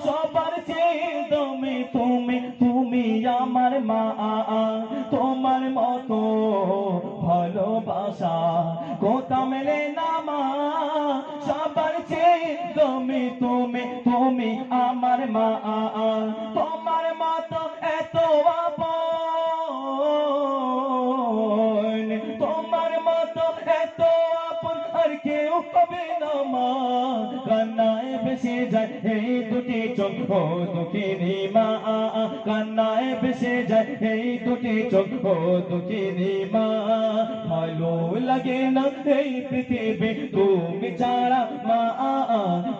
সবার চেয়ে দামি তুমি, তুমি আমার মা। তোমার মতো ভালোবাসা কোথা মেলে না মা, সবার চেয়ে দামি তুমি, তুমি আমার মা। তোমার মতো এত আপন, তোমার মতো এত আপন আর কেউ পাবে না মা, কান্নায় ভেসে যায় এই দুটি চোখ ও দুঃখিনী মা, কান্নায় ভেসে যায় এই দুটি চোখ ও দুঃখিনী মা। ভালো লাগে না এই পৃথিবী তুমি ছাড়া মা,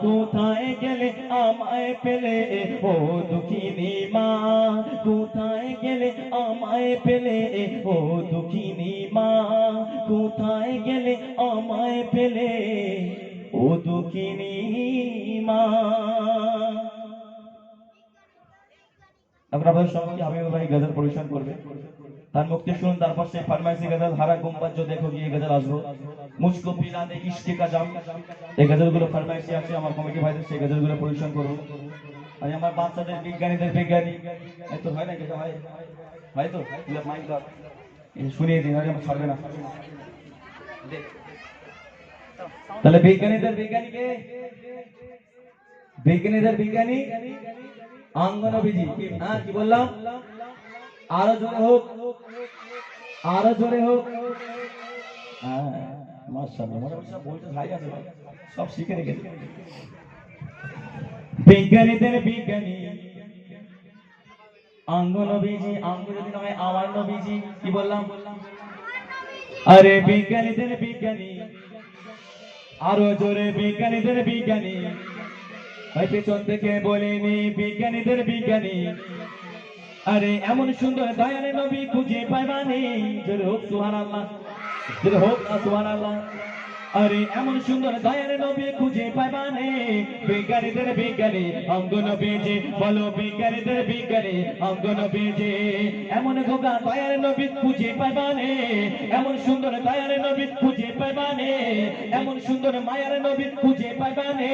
কোথায় গেলে আমায় পেলে ও দুঃখিনী মা, কোথায় গেলে আমায় পেলে ও দুঃখিনী মা, কোথায় গেলে আমায় পেলে ও দুঃখিনী মা। আপনাদের সঙ্গে হাবিব ভাই গজল পরিবেশন করবে, তার মুক্তি শুনুন, তারপর সেই ফরমাইশি গজল হারা গুম্বাদ जो देखो ये गजल আসবো, मुझको पिला दे इश्क का जाम। এই গজলগুলো ফরমাইশি আছে আমার কমিটি ভাইদের, সেই গজলগুলো পরিবেশন করব। আর আমার বাচ্চাদের বিজ্ঞানীদের বিজ্ঞানী এই তো হয় না কিছু ভাই, ভাই তো মাইক দাও শুনিয়ে দিন, আরে ছাড়বে না। তাহলে বিজ্ঞানীদের বিজ্ঞানীকে, বিজ্ঞানীদের বিজ্ঞানী অঙ্গনবীজি। হ্যাঁ কি বললাম, আরো জোরে হোক, আরো জোরে হোক। হ্যাঁ মাশাআল্লাহ, মোটামুটি সব বলতে ভাই আছে, সব শিখে রেখেছে। বিজ্ঞানীদের বিজ্ঞানী অঙ্গনবীজি, অঙ্গ যদি নয় আমার নবীজি। কি বললাম, আরে বিজ্ঞানীদের বিজ্ঞানী, আরো জোরে বিজ্ঞানীদের বিজ্ঞানী। ভাই পেছন থেকে বলিনি বিজ্ঞানীদের বিজ্ঞানী, আরে এমন সুন্দর দয়ার নবী খুঁজে পাইবানে জোরে হোক সুবহানাল্লাহ জোরে হোক না সুবহানাল্লাহ আরে এমন সুন্দর দয়ার নবী খুঁজে পাইবানে বিজ্ঞানীদের বিজ্ঞানী অঙ্গ নবীজি বলো বিজ্ঞানীদের বিজ্ঞানী অঙ্গ নবীজি এমন গোগা দয়ার নবী খুঁজে পাইবানে এমন সুন্দর দয়ার নবী খুঁজে পাইবানে এমন সুন্দর মায়ার নবী খুঁজে পাইবানে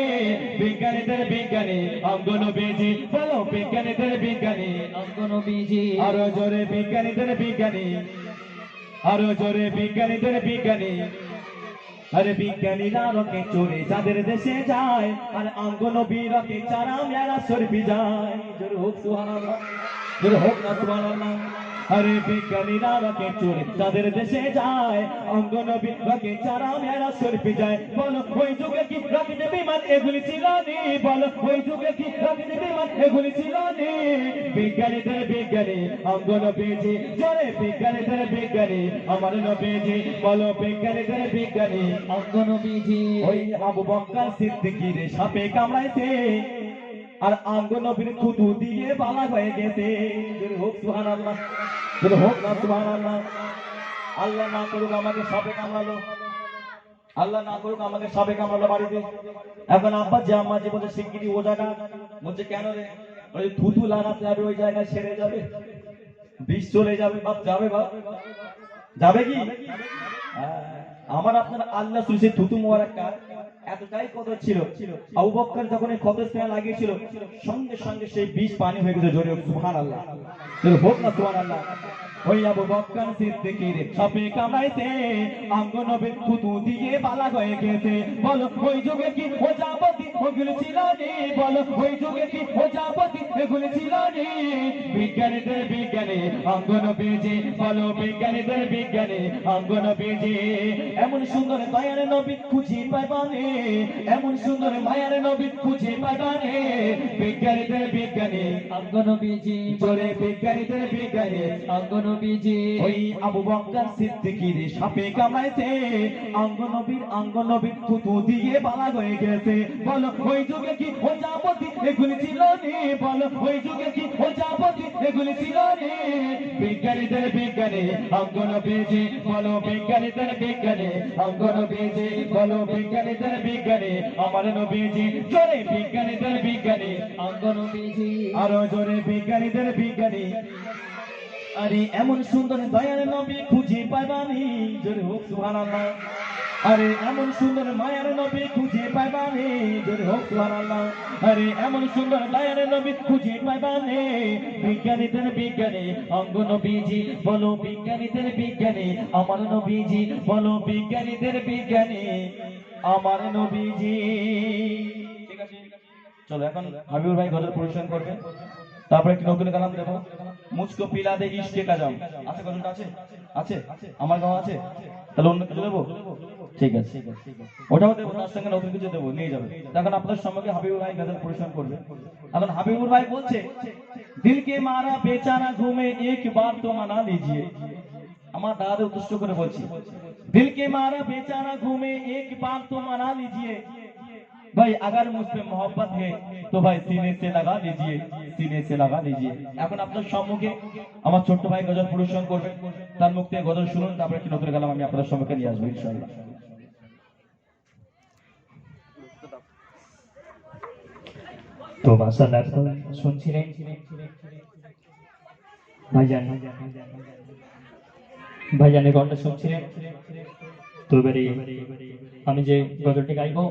বিজ্ঞানীদের বিজ্ঞানী অঙ্গ নবীজি বলো বিজ্ঞানীদের বিজ্ঞানী অঙ্গ নবীজি আরো জোরে বিজ্ঞানীদের বিজ্ঞানী আরো জোরে বিজ্ঞানীদের বিজ্ঞানী আরে বিজ্ঞানীরা রকে চড়ে যাদের দেশে যায় আর অঙ্গ নবী রকে চারা মেরা সরবি যায় জোরে হোক সুবহানাল্লাহ জোরে হোক না সুবহানাল্লাহ আরে বিজ্ঞানীরা রকে চড়ে যাদের দেশে যায় অঙ্গ নবী রকে চারা মেরা সরবি যায় বলো ওই যুগে কি রকেট বিমান এগুলি ছিল নি বলো ওই যুগে কি রকেট বিমান এগুলি ছিল নি বিজ্ঞানীদের বিজ্ঞানী অঙ্গ নবীজি জোরে বিজ্ঞানীদের বিজ্ঞানী আমার নবীজি বলো বিজ্ঞানীদের বিজ্ঞানী অঙ্গ নবীজি ওই আবু বকর সিদ্দিকীর সাপে কামড়াইছে আর অঙ্গ নবীর থুতু দিয়ে বালা হয়ে গেছে জোরে হোক সুবহানাল্লাহ জোরে হোক না সুবহানাল্লাহ আল্লাহ না করুক আমাকে সাপে কামড়ালো আল্লাহ না করুক আমাকে সাপে কামড়ালো বাড়িতে এখন আব্বা যে আম্মা যে বলে শিগগিরই ও জায়গা বলছে কেন রে ওই থুতু লাগাতে হবে ওই জায়গায় সেরে যাবে বিষ চলে যাবে বাপ যাবে বাপ যাবে কি আমার আপনার আল্লাহ সুসে থুতু মোবারকটা এতটাই কদর ছিল আবু বকর যখন এই ক্ষতস্থানে লাগিয়েছিল সঙ্গে সঙ্গে সেই বিষ পানি হয়ে গেছে জোরে সুবহানাল্লাহ জোরে হোক না সুবহানাল্লাহ ওই আবু বকর সিদ্দিকীর সাপে কামড়াইছে অঙ্গ নবীর থুতু দিয়ে বালা হয়ে গেছে বলো ওই যুগে কি প্রজাপতি ওগুলো ছিল নি বলো ওই যুগে কি প্রজাপতি এগুলো ছিল নি বিজ্ঞানীদের বিজ্ঞানী অঙ্গ নবীজি বলো বিজ্ঞানীদের বিজ্ঞানী অঙ্গ নবীজি এমন সুন্দর দয়ার নবী খুঁজে পাইবানে এমন সুন্দর মায়ার নবী খুঁজে পাইবানে বিজ্ঞানীদের বিজ্ঞানী অঙ্গ নবীজি জোরে বিজ্ঞানীদের বিজ্ঞানী অঙ্গ নবীজি ওই আবু বকর সিদ্দিকীর সাপে কামড়াইছে অঙ্গ নবীর থুতু দিয়ে বালা হয়ে গেছে বলো ওই যুগে কি প্রজাপতি এগুলি ছিল নি বলো ওই যুগে কি প্রজাপতি এগুলি ছিল নি বিজ্ঞানীদের বিজ্ঞানী অঙ্গ নবীজি বলো বিজ্ঞানীদের বিজ্ঞানী অঙ্গ নবীজি বলো বিজ্ঞানীদের বিজ্ঞানী আমার নবীজি জোরে বিজ্ঞানীদের বিজ্ঞানী অঙ্গ নবীজি আরো জোরে বিজ্ঞানীদের বিজ্ঞানী আরে এমন সুন্দর দয়ার নবী খুঁজে পাইবানি জোরে হোক সুবহানাল্লাহ আরে এমন সুন্দর মায়ার নবী খুঁজে পাইবানি জোরে হোক সুবহানাল্লাহ আরে এমন সুন্দর দয়ার নবী খুঁজে পাইবানি বিজ্ঞানীদের বিজ্ঞানী অঙ্গ নবীজি বলো বিজ্ঞানীদের বিজ্ঞানী আমার নবীজি বলো বিজ্ঞানীদের বিজ্ঞানী আমার নবীজি ঠিক আছে চলো এখন হাবিবুর ভাই গজল পরিবেশন করবে তারপরে একটি নতুন কালাম দেবো মুঝকো পিলা দে ইশকে কা জাম আছে গজলটা আছে আছে আমার গাওয়া আছে তাহলে অন্য কিছু দেবো ঠিক আছে ওটাও দেবো তার সঙ্গে নতুন কিছু দেবো নিয়ে যাবে এখন আপনার সম্মুখে হাবিবুর ভাই গজল পরিবেশন করবে এখন হাবিবুর ভাই বলছে দিল কে মারা বেচারা ঘুমে एक बार तो मना लीजिए আমার দাদা উদ্দেশ্য করে বলছি दिल के मारा बेचारा घूमे एक बार तो मना लीजिए भाई अगर मुझ पे मोहब्बत है तो भाई सीने से लगा लीजिए सीने से लगा लीजिए এখন আপনার সম্মুখে আমার ছোট ভাই গজল পরিবেশন করবে তার মুখ থেকে গজল শুনুন তারপরে কি নতুন কালাম আমি আপনাদের সম্মুখে নিয়ে আসবো ইনশাআল্লাহ তো মাশাআল্লাহ শুনছিলেন ভাইজানের গল্পটা শুনছিলেন তো এবারে আমি যে গজলটি গাইবো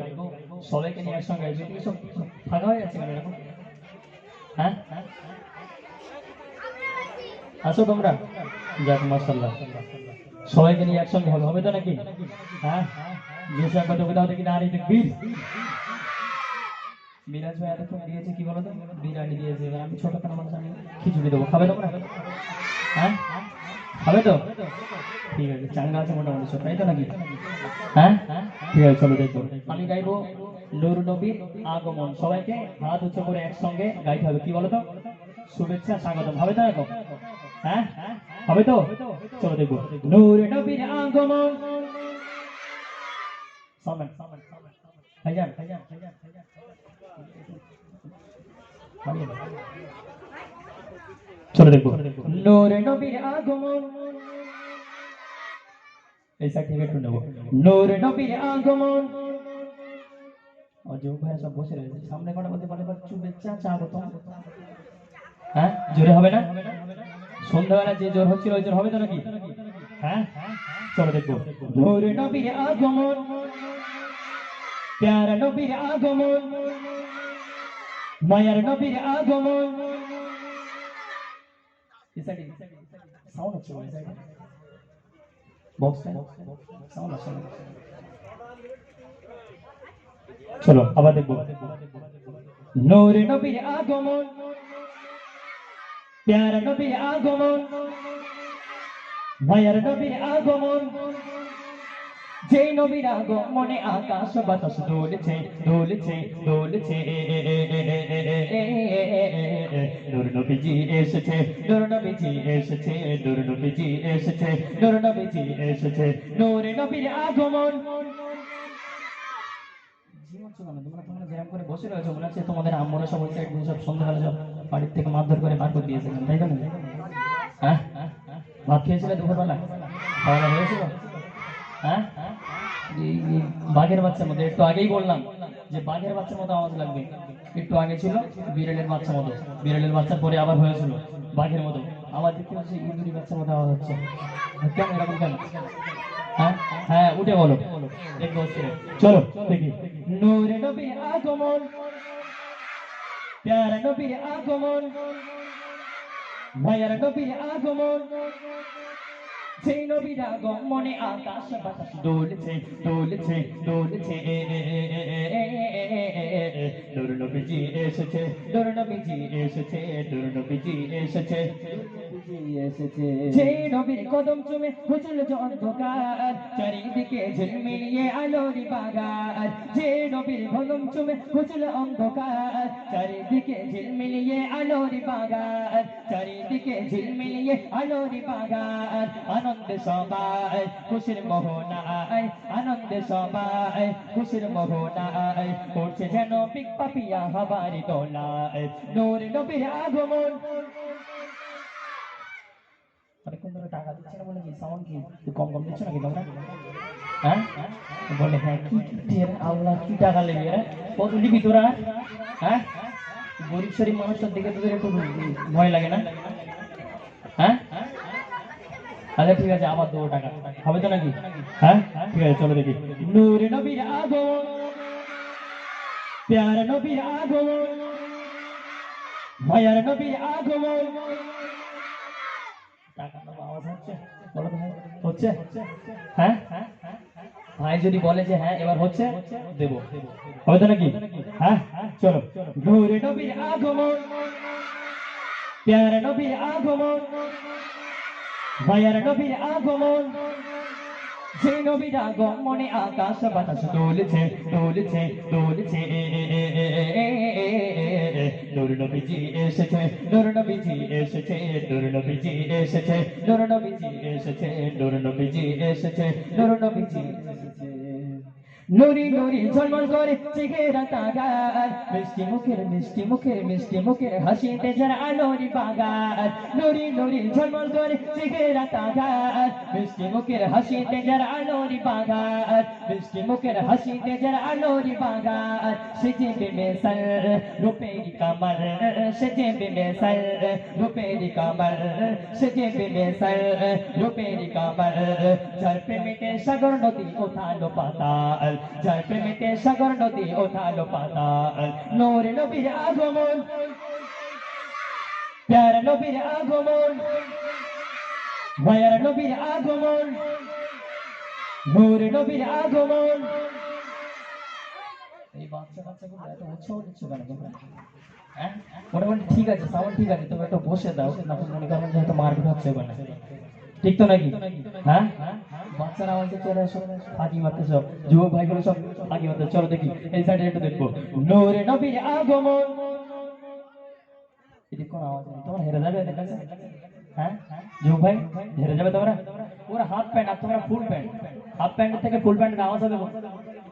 সবাইকে নিয়ে একসঙ্গে গাইবো তুমি সব ফাঁকা হয়ে যাচ্ছে কেন এরকম হ্যাঁ আসো তোমরা যাক মাশাআল্লাহ সবাইকে নিয়ে একসঙ্গে হবে হবে তো নাকি হ্যাঁ যে সঙ্গে তো কোথাও দেখি নারী তাকবীর মিরাজ ভাই এতক্ষণ দিয়েছে কি বলো তো বিরিয়ানি দিয়েছে এবার আমি ছোট খানা মানুষ আমি খিচুড়ি দেবো খাবে তোমরা হ্যাঁ খাবে তো ঠিক আছে চাঙ্গা আছে মোটামুটি সব তাই তো নাকি হ্যাঁ ঠিক আছে চলো দেখবো আমি গাইবো নূর নবীর আগমন সবাইকে হাত উচ্চ করে একসঙ্গে গাইতে হবে কি বলো তো শুভেচ্ছা স্বাগতম হবে তো এখন হ্যাঁ হবে তো চলো দেখবো নূর নবীর আগমন সামান ভাইজান চলো চলো দেখবো নূরে নবীর আগমন এই সাইড থেকে একটু নেবো নূরে নবীর আগমন যুবক ভাইয়া সব বসে রয়েছে সামনে কটা বলতে পারে শুভেচ্ছা স্বাগতম হ্যাঁ জোরে হবে না সন্ধ্যাবেলা যে জোর হচ্ছিল ওই জোর হবে তো নাকি হ্যাঁ চলো দেখবো নূরে নবীর আগমন প্যারা নবীর আগমন মায়ার নবীর আগমন সাউন্ড হচ্ছে বক্স সাউন্ড হচ্ছে চলো আবার দেখবো নূরে নবীর আগমন প্যারা নবীর আগমন মায়ার নবীর আগমন যে নবীর আগমনে আকাশ বাতাস দোলছে দোলছে দোলছে নূর নবীজি এসেছে নূর নবীজি এসেছে নূর নবীজি এসেছে নূর নবীজি এসেছে নূরে নবীর আগমন তোমরা যেরকম করে বসে রয়েছো মনে হচ্ছে তোমাদের আম্মরা সব ওই সাইড সব সন্ধ্যাবেলা সব বাড়ির থেকে মারধর করে বার করে দিয়েছিলেন তাই না হ্যাঁ ভাত খেয়েছিলে দুপুরবেলা খাওয়া দাওয়া হয়েছিল হ্যাঁ বাঘের বাচ্চার মতো একটু আগেই বললাম যে বাঘের বাচ্চার মতো আওয়াজ লাগবে একটু আগে ছিল বিড়ালের বাচ্চার মতো বিড়ালের বাচ্চার পরে আবার হয়েছিল বাঘের মতো আবার দেখতে পাচ্ছি ইঁদুরি বাচ্চার মতো আওয়াজ হচ্ছে কেন এরকম কেন হ্যাঁ হ্যাঁ উঠে বলো দেখবো চলো দেখি নূরে নবীর আগমন প্যারা নবীর আগমন মায়ার নবীর আগমন সেই নবীর আগমনে আকাশ বাতাস দোলছে দোলছে দোলছে নূর নবীজি এসেছে নূর নবীজি এসেছে নূর নবীজি এসেছে যে নবীর কদম চুমে হুজুল অন্ধকার চারিদিকে ঝিলমিলিয়ে আলোর বাগান যে নবীর কদম চুমে হুজুল অন্ধকার চারিদিকে ঝিলমিলিয়ে আলোর বাগান চারিদিকে ঝিলমিলিয়ে আলোর বাগান আনন্দে সবাই খুশির মোহনায় আনন্দে সবাই খুশির মোহনায় করছে যেন পিক পাপিয়া হাবারি দোলায় নূর নবীর আগমন অনেকক্ষণ ধরে টাকা দিচ্ছে না বলে কি সাউন্ড কি কম কম দিচ্ছ নাকি তোমরা হ্যাঁ বলে হ্যাঁ কি আল্লাহ কি টাকা লেগে রে কত দিবি তোরা হ্যাঁ গরিব শরীর মানুষের দিকে তোদের একটু ভয় লাগে না হ্যাঁ আচ্ছা ঠিক আছে আবার 2 টাকা হবে তো নাকি হ্যাঁ ঠিক আছে চলো দেখি নূরে নবীর আগমন প্যারা নবীর আগমন মায়ার নবীর আগমন টাকা নেওয়া আওয়াজ হচ্ছে বলো তো হচ্ছে হ্যাঁ ভাই যদি বলে যে হ্যাঁ এবার হচ্ছে দেবো হবে তো নাকি হ্যাঁ চলো নূরে নবীর আগমন প্যারা নবীর আগমন মায়ার নবীর আগমন যে নবীর আগমনে আকাশ বাতাস দোলছে দোলছে দোলছে নূর নবীজি এসেছে নূর নবীজি এসেছে নূর নবীজি এসেছে নূর নবীজি এসেছে নূর নবীজি এসেছে নূর নবীজি এসেছে নুরি নুরি ঝলমল করে চেহারা তাগার মিষ্টি মুখের হাসিতে যার আলোর বাগার নুরি নুরি ঝলমল করে চেহারা তাগার মিষ্টি মুখের হাসিতে যার আলোর বাগার মিষ্টি মুখের হাসিতে যার আলোর বাগার সেজে বেমেসাল রূপেরি কামার সেজে বেমেসাল রূপেরি কামার সেজে বেমেসাল রূপেরি কামার যার প্রেমিতে সাগর নদী ওঠালো পাতাল যার প্রেমিতে সাগর নদী ওঠালো পাতাল নূর নবীর আগমন প্যারা নবীর আগমন মায়ার নবীর আগমন নূর নবীর আগমন এই বাচ্চা কাচ্চাগুলো এত উৎসাহ দিচ্ছ কেন তোমরা হ্যাঁ মোটামুটি ঠিক আছে সাউন্ড ঠিক আছে তবে একটু বসে দাও না মনে করেন যে হয়তো মারপিট হচ্ছে ওখানে ঠিক তো নাকি হ্যাঁ বাচ্চারা আমাকে চলে আসো ফাঁকি মারতে সব যুবক ভাইগুলো সব ফাঁকি মারতে চলো দেখি এই সাইডে একটু দেখবো নূরে নবীর আগমন এদিক কোন আওয়াজ নেই তোমরা হেরে যাবে এদের কাছে হ্যাঁ যুবক ভাই হেরে যাবে তোমরা ওরা হাফ প্যান্ট আর তোমরা ফুল প্যান্ট হাফ প্যান্টের থেকে ফুল প্যান্টের আওয়াজ হবে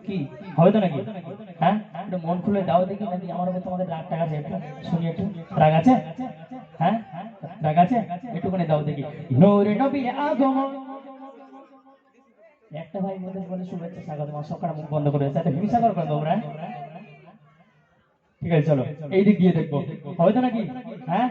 কি হবে তো নাকি হ্যাঁ একটু মন খুলে দাও দেখি নাকি আমার উপর তোমাদের রাগ টাগ আছে একটু শুনি একটু রাগ আছে হ্যাঁ ডাক আছে একটুখানি দাও দেখি। নূরে নবীর আগমন। একটা ভাই মধ্যে বলে শুভেচ্ছা স্বাগত, আমার সকালে মুখ বন্ধ করে যাতে হিংসা করো তোমরা। ঠিক আছে চলো এই দিক দিয়ে দেখবো, হবে তো নাকি? হ্যাঁ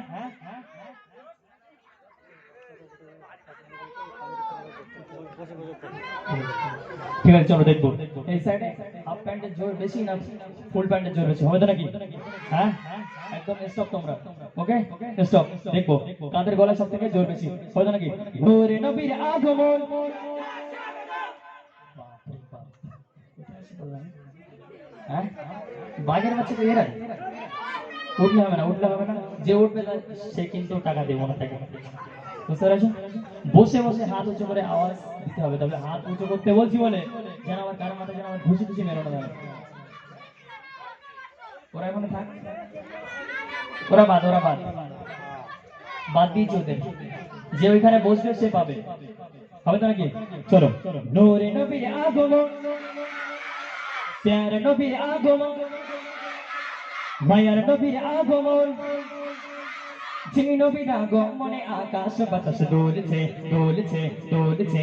ঠিক আছে চলো দেখবো। এই সাইডে হাফ প্যান্টের জোর বেশি না ফুল প্যান্টের জোর বেশি, হবে তো নাকি? হ্যাঁ একদম স্টপ তোমরা, ওকে স্টপ। দেখবো কাদের গলা সব থেকে জোর বেশি, হবে তো নাকি? নূরে নবীর আগমন। হ্যাঁ বাঘের বাচ্চা তো এরাই, উঠলে হবে না, উঠলে হবে না, যে উঠবে সে কিন্তু টাকা দেবো না তাকে, বুঝতে পারছো? বসে বসে হাত উঁচু করে আওয়াজ দিতে হবে, তবে হাত উঁচু করতে বলছি বলে যেন আমার কারো মাথা যেন আমার ঘুষি ঘুষি মেরোনো যাবে। ওরা এখন থাক, ওরা বাদ বাদ দিয়েছি ওদের, যে ওইখানে বসবে সে পাবে, হবে তো নাকি? চলো নূরে নবীর আগমন, প্যারে নবীর আগমন, মায়ার নবীর আগমন, যে নবীর আগমনে আকাশ বাতাস দোলছে দোলছে দোলছে।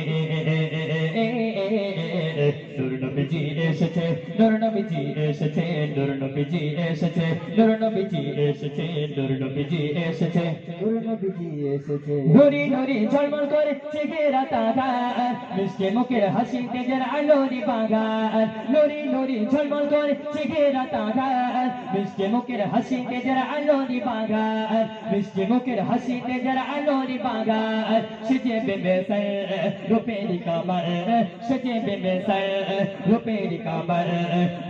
নূর নবীজি এসেছে, নূর নবীজি এসেছে, নূর নবীজি এসেছে, নূর নবীজি এসেছে, নূর নবীজি এসেছে, নূর নবীজি এসেছে। নুরি নুরি ঝলমল করে চেহারা তাহার, মিষ্টি মুখের হাসি তেজের আলোরি বাগান। নুরি নুরি ঝলমল করে চেহারা তাহার, মিষ্টি মুখের হাসি তেজের আলোরি বাগান। মিষ্টি মুখের হাসি তেজের আলোরি বাগান। সেজে বেবেসার রূপেরি কামার, সেজে বেবেসার রূপেরি কামার।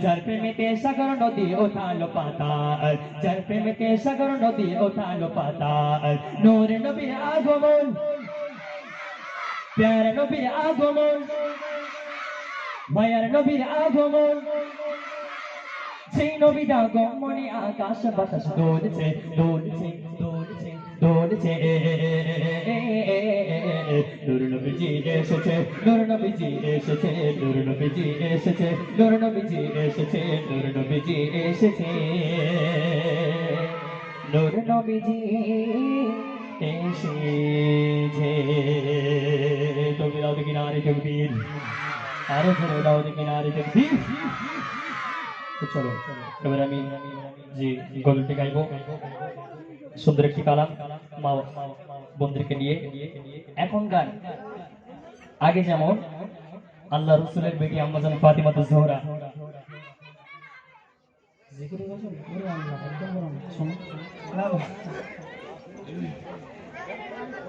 যার প্রেমেতে সাগর নদী ওঠালো পাতাল, যার প্রেমেতে সাগর নদী ওঠালো পাতাল। নূরে নবীর আগমন, প্যারে নবীর আগমন, মায়ার নবীর আগমন, সেই নবীর আগমনে আকাশ বাতাস দোলছে দোলছে দোলছে দোলছে। নূর নবীজি এসেছে, নূর নবীজি এসেছে, নূর নবীজি এসেছে, নূর নবীজি এসেছে, নূর নবীজি এসেছে, নূর নবীজি এসেছে। তুমি দাও দেখি নারী তকবীর, আরো জোরে দাও দেখি নারী তকবীর। তো চলো এবার আমি যে গজলটি গাইবো, সুন্দর একটি কালাম মা বন্ধুকে নিয়ে। এখনকার আগে যেমন আল্লাহ রসুলের বেটি আম্মাজান ফাতিমাতুজ জোহরা,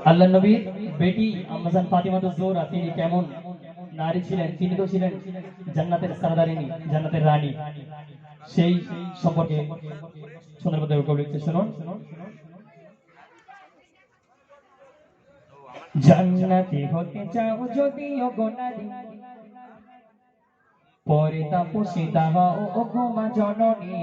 আল্লাহ নবীর বেটি আম্মাজান ফাতিমাতুজ জোহরা তিনি কেমন নারী ছিলেন, তিনি তো ছিলেন জান্নাতের সারদারিনী, জান্নাতের রানী। সেই সম্পর্কে সুন্দর কথা লিখতে শুনুন। জান্নাতি হতে চাও যদিও গো নারী, পরে তাপসিতা হও ও গো মা জননী।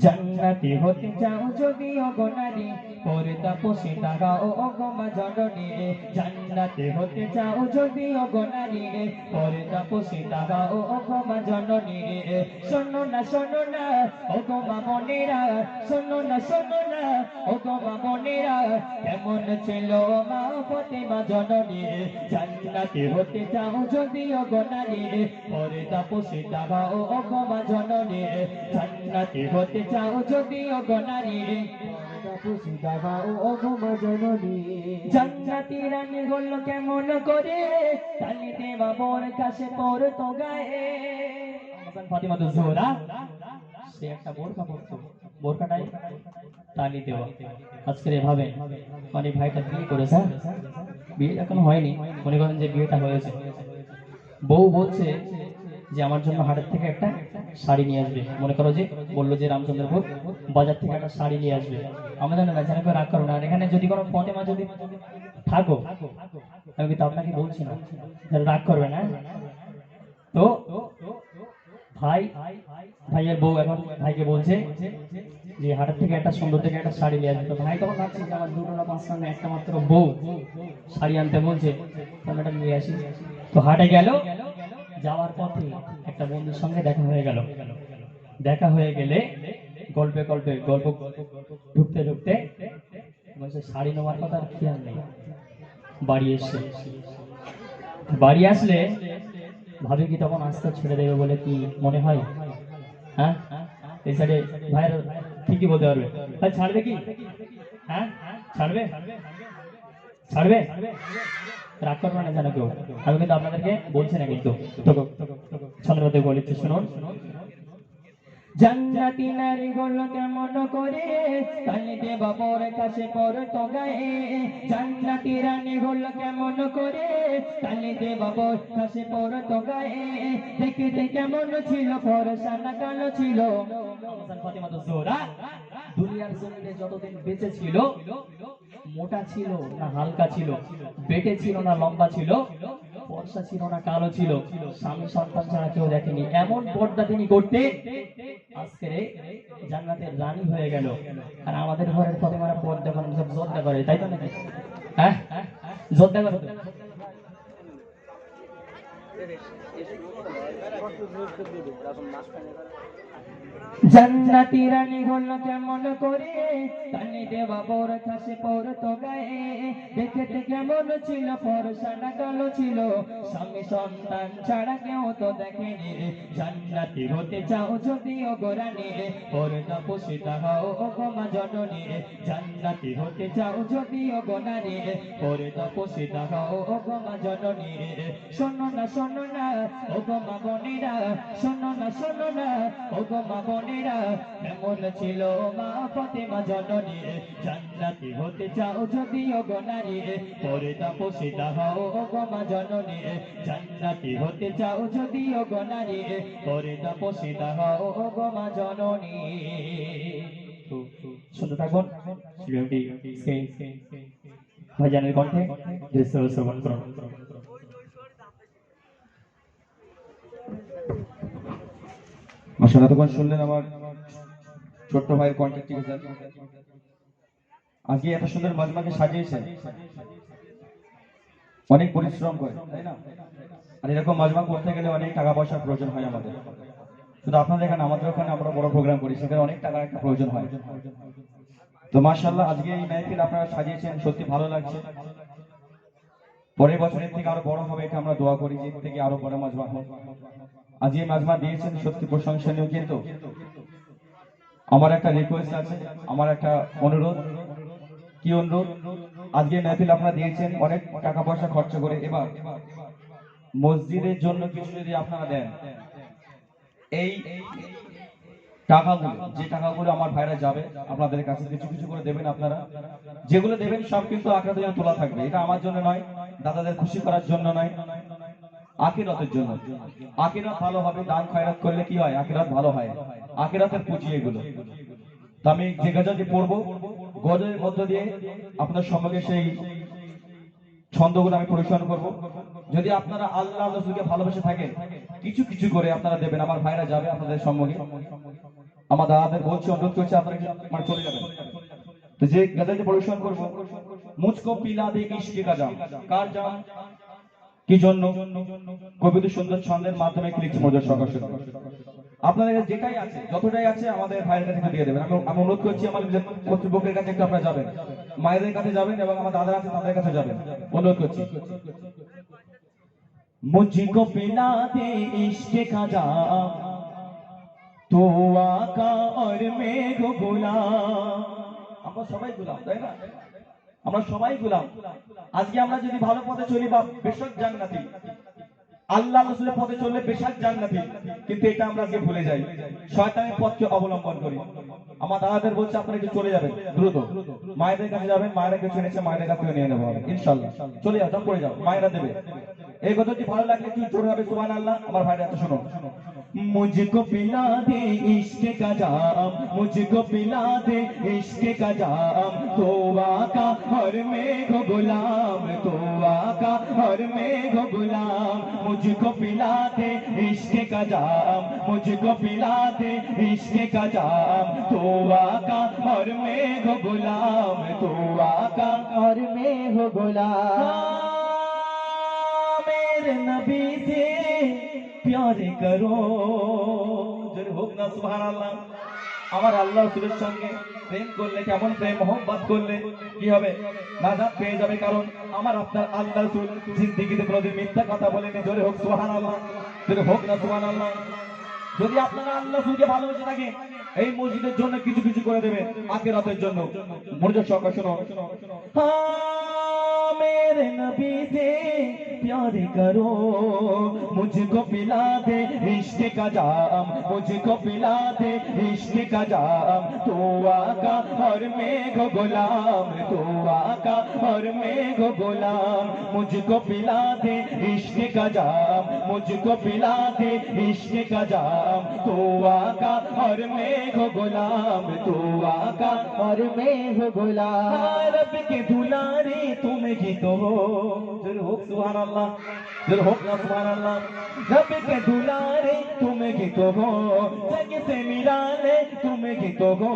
জান্নাতি হতে চাও যদিও গো নারী, পরে তাপসিতা হও ও গো মা জননী। জান্নাতি হতে চাও যদিও গো নারী, পরে তাপসিতা হও ও গো মা জননী। শোনো না ও গো মা বোনেরা, শোনো না ও গো মা বোনেরা, কেমন ছিল মা ফাতিমা জননী। জান্নাতি হতে চাও যদিও গো নারী, পরে তাপসিতা হও ও গো মা জননী। জান্নাতি হতে চাও যদিও গো নারী, তাপসিতা হও ও গো মা জননী। জান্নাতি রানী বলল কেমন করে, তালিতে বাবর কাছে পড়তো গায়ে। ফাতিমাতুজ জোহরা সে একটা বোরকা পরতো, বোরকাটাই তালি দেওয়া। আজকের এভাবে মানে ভাইটা বিয়ে করেছে, বিয়ে এখন হয়নি, মনে করেন যে বিয়েটা হয়েছে। বউ বলছে যে আমার জন্য হাটের থেকে একটা শাড়ি নিয়ে আসবে, মনে করো যে বললো যে রামচন্দ্রপুর বাজার থেকে একটা শাড়ি নিয়ে আসবে। আমরা জানি না, জানি রাগ করো না। আর এখানে যদি কোনো ফাতেমা যদি থাকো, আমি কিন্তু আপনাকে বলছি না, রাগ করবে না। তো ভাইয়ের বউ এখন ভাইকে বলছে যে হাটের থেকে একটা সুন্দর থেকে একটা শাড়ি নিয়ে আসবে। তো ভাই তখন ভাবছি যে আমার দুটো না পাঁচটা না একটা মাত্র বউ শাড়ি আনতে বলছে, তাহলে এটা নিয়ে আসি। তো হাটে গেল, যাওয়ার পথে একটা বন্ধুর সঙ্গে দেখা হয়ে গেল। দেখা হয়ে গেলে গল্পে গল্পে গল্প ঢুকতে ঢুকতে বলছে শাড়ি নেওয়ার কথা আর খেয়াল নেই। বাড়ি আসলে ভাবি কি তখন আস্তে ছেড়ে দেবে বলে কি মনে হয়? হ্যাঁ, এই সাইডে ভাইয়ের ঠিকই বলতে পারবে, ভাই ছাড়বে কি? হ্যাঁ, ছাড়বে ছাড়বে রাগ করবে না জানো কেউ। আমি কিন্তু আপনাদেরকে বলছি না, কিন্তু ছন্দ্রপতি বলেছি, শুনুন। জান্নাতি নারী গুলো কেমন করে কালিতে বাবর কাছে পড়তো গায়ে। জান্নাতি রানী গুলো কেমন করে কালিতে বাবর কাছে পড়তো গায়ে। দেখতে কেমন ছিল, ফরসা না কালো ছিল। ফাতেমা জোহরা দুনিয়ার জমিনে যতদিন বেঁচে ছিল, মোটা ছিল না হালকা ছিল, বেটে ছিল না লম্বা ছিল, ফর্সা ছিল না কালো ছিল, স্বামী সন্তান ছাড়া কেউ দেখেনি, এমন পর্দা তিনি করতে আজকে জান্নাতের রানী হয়ে গেল। আর আমাদের ঘরের ফাতেমারা পর্দা করে সব জর্দা করে, তাই তো নাকি? হ্যাঁ, জর্দা করে। জান্নাতি রানী হলো কেমন করে কালিতে বাবর কাছে পড়তো গায়ে। দেখতে কেমন ছিল, ফরসা না কালো ছিল, স্বামী সন্তান ছাড়া কেউ তো দেখেনি। জান্নাতি হতে চাও যদি ও গোরানি, পর্দা পোষিতা হও ও গো মা জননী। জান্নাতি হতে চাও যদি ও গোনারি, পর্দা পোষিতা হও ও গো মা জননী। শোনো না ও গো মা বোনেরা, শোনো না ও গো মা বোনেরা, কেমন ছিল মা ফাতেমা জননী। জান্নাতি হতে চাও যদি ও গো নারী, পর্দা পোষিতা হও ও গো মা জননী। জান্নাতি হতে চাও যদি ও গো নারী, পর্দা পোষিতা হও ও গো মা জননী। শুনতে থাকুন ভাইজানের কণ্ঠে দৃশ্য শ্রবণ করুন। আসলে এতক্ষণ শুনলেন আমার ছোট্ট ভাইয়ের কন্ট্যাক্ট। ঠিক আছে, আজকে এত সুন্দর মাজমাকে সাজিয়েছেন, অনেক পরিশ্রম করে, তাই না? আর এরকম মাজমা করতে গেলে অনেক টাকা পয়সার প্রয়োজন হয় আমাদের। শুধু আপনাদের এখানে, আমাদের ওখানে আমরা বড় প্রোগ্রাম করি, সেখানে অনেক টাকার একটা প্রয়োজন হয়। তো মাশাআল্লাহ আজকে এই মেহফিল আপনারা সাজিয়েছেন, সত্যি ভালো লাগছে। পরের বছরের থেকে আরো বড় হবে, এটা আমরা দোয়া করি, যে এর থেকে আরো বড় মাজমা হোক। আজ এই মাজমা দিয়েছেন সত্যি প্রশংসনীয়, কিন্তু আমার একটা রিকোয়েস্ট আছে, আমার একটা অনুরোধ। কি অনুরোধ? আজকে মেহফিল আপনারা দিয়েছেন অনেক টাকা পয়সা খরচ করে, এবার মসজিদের জন্য কিছু যদি আপনারা দেন, এই টাকাগুলো, যে টাকাগুলো আমার ভাইরা যাবে আপনাদের কাছে, কিছু কিছু করে দেবেন আপনারা। যেগুলো দেবেন সব কিন্তু আখেরাতে যেন তোলা থাকবে। এটা আমার জন্য নয়, দাদাদের খুশি করার জন্য নয়, আখিরাতের জন্য। আখিরাত ভালো হবে, দান খয়রাত করলে কি হয়? আখিরাত ভালো হয়, আখিরাতের পুঁজি এগুলো। তো আমি যে গজলটি পড়বো, গজলের মধ্য দিয়ে আপনার সম্মুখে সেই ছন্দগুলো আমি পরিবেশন করব। যদি আপনারা আল্লাহ রাসূলকে ভালোবেসে থাকেন, কিছু কিছু করে আপনারা দেবেন, আমার ভাইরা যাবে আপনাদের সম্মুখে। আমার দাদাদের বলছি, অনুরোধ করছি, আপনারা মানে চলে যাবেন। তো যে গজলটি পরিবেশন করব, মুঝকো পিলা দে ইশকে কা জাম। কার জাম? কি জন্য? কবিতা সুন্দর ছন্দের মাধ্যমে লিখছি মজুর সকাল। আপনাদের কাছে যেটাই আছে, যতটাই আছে, আমাদের ভাইয়ের কাছে দিয়ে দেবেন। আমি অনুরোধ করছি, আমার কর্তৃপক্ষের কাছে একটু আপনারা যাবেন, মায়েদের কাছে যাবেন, এবং আমার দাদা আছে তাদের কাছে যাবেন, অনুরোধ করছি। মুঝকো পিলা দে ইশকে কা জাম, তো আকা और मैं गो गुलाम। আমরা সবাই গোলাম, তাই না? আমরা সবাই গোলাম। আজকে আমরা যদি ভালো পথে চলি বা বেশক জান্নাতি, আল্লাহ রাসূলের পথে চললে বেশক জান্নাতি, কিন্তু এটা আমরা আজকে ভুলে যাই, শয়তানের পথকে অবলম্বন করি। আমার দাদাদের বলছে আপনারা একটু চলে যাবেন দ্রুত, মায়েদের কাছে যাবেন, মায়েরা কিছু এনেছে, মায়েদের কাছে নিয়ে নেবো ইনশাআল্লাহ। চলে যাও, দম করে যাও, মায়েরা দেবে। এই কথাটি ভালো লাগলে কি জোরে হবে সুবহানাল্লাহ। আমার ভাইরা এত শুনো। मुझको पिला दे इश्क का जाम, मुझको पिला दे इश्क का जाम, तो आका और मैं गो गुलाम, तो आका और मैं गो गुलाम। मुझको पिला दे इश्क का जाम, मुझको पिला दे इश्क का जाम, तो आका और मैं गो गुलाम, तो आका और मैं हो गुलाम। मेरे नबी से प्यार करो, जरे होक ना सुभान अल्लाह। আমার আল্লাহ রাসূলের সঙ্গে প্রেম করলে, কেমন প্রেম মোহব্বত করলে কি হবে, নাজাত পেয়ে যাবে। কারণ আমার আপনার আল্লাহ রাসূল জিন্দেগিতে কোনোদিন মিথ্যা কথা বলেনি। জোরে হোক সুবহানাল্লাহ, জোরে হোক না সুবহানাল্লাহ। যদি আপনারা আল্লাহ রাসূলকে ভালোবেসে থাকে, এই মসজিদের জন্য কিছু কিছু করে দেবে, আখিরাতের জন্য। মনোযোগ সহকারে শোনো। हाँ मेरे नबी से प्यार करो, मुझको पिला दे इश्क का जाम, मुझको पिला दे इश्क का जाम। तू आका और मैं गो गुलाम, तू आका और मैं गो गुलाम। मुझको पिला दे इश्क का जाम, मुझको पिला दे इश्क का जाम। तू आका और मैं गो गुलाम, तू आका और मैं गो गुलाम। रब के दुलारे तुम ही तो हो, जरूर हो सुभान अल्लाह, जरूर हो ना सुभान अल्लाह। रब के दुलारे तुम ही तो हो, जग से निराले तुम ही तो हो।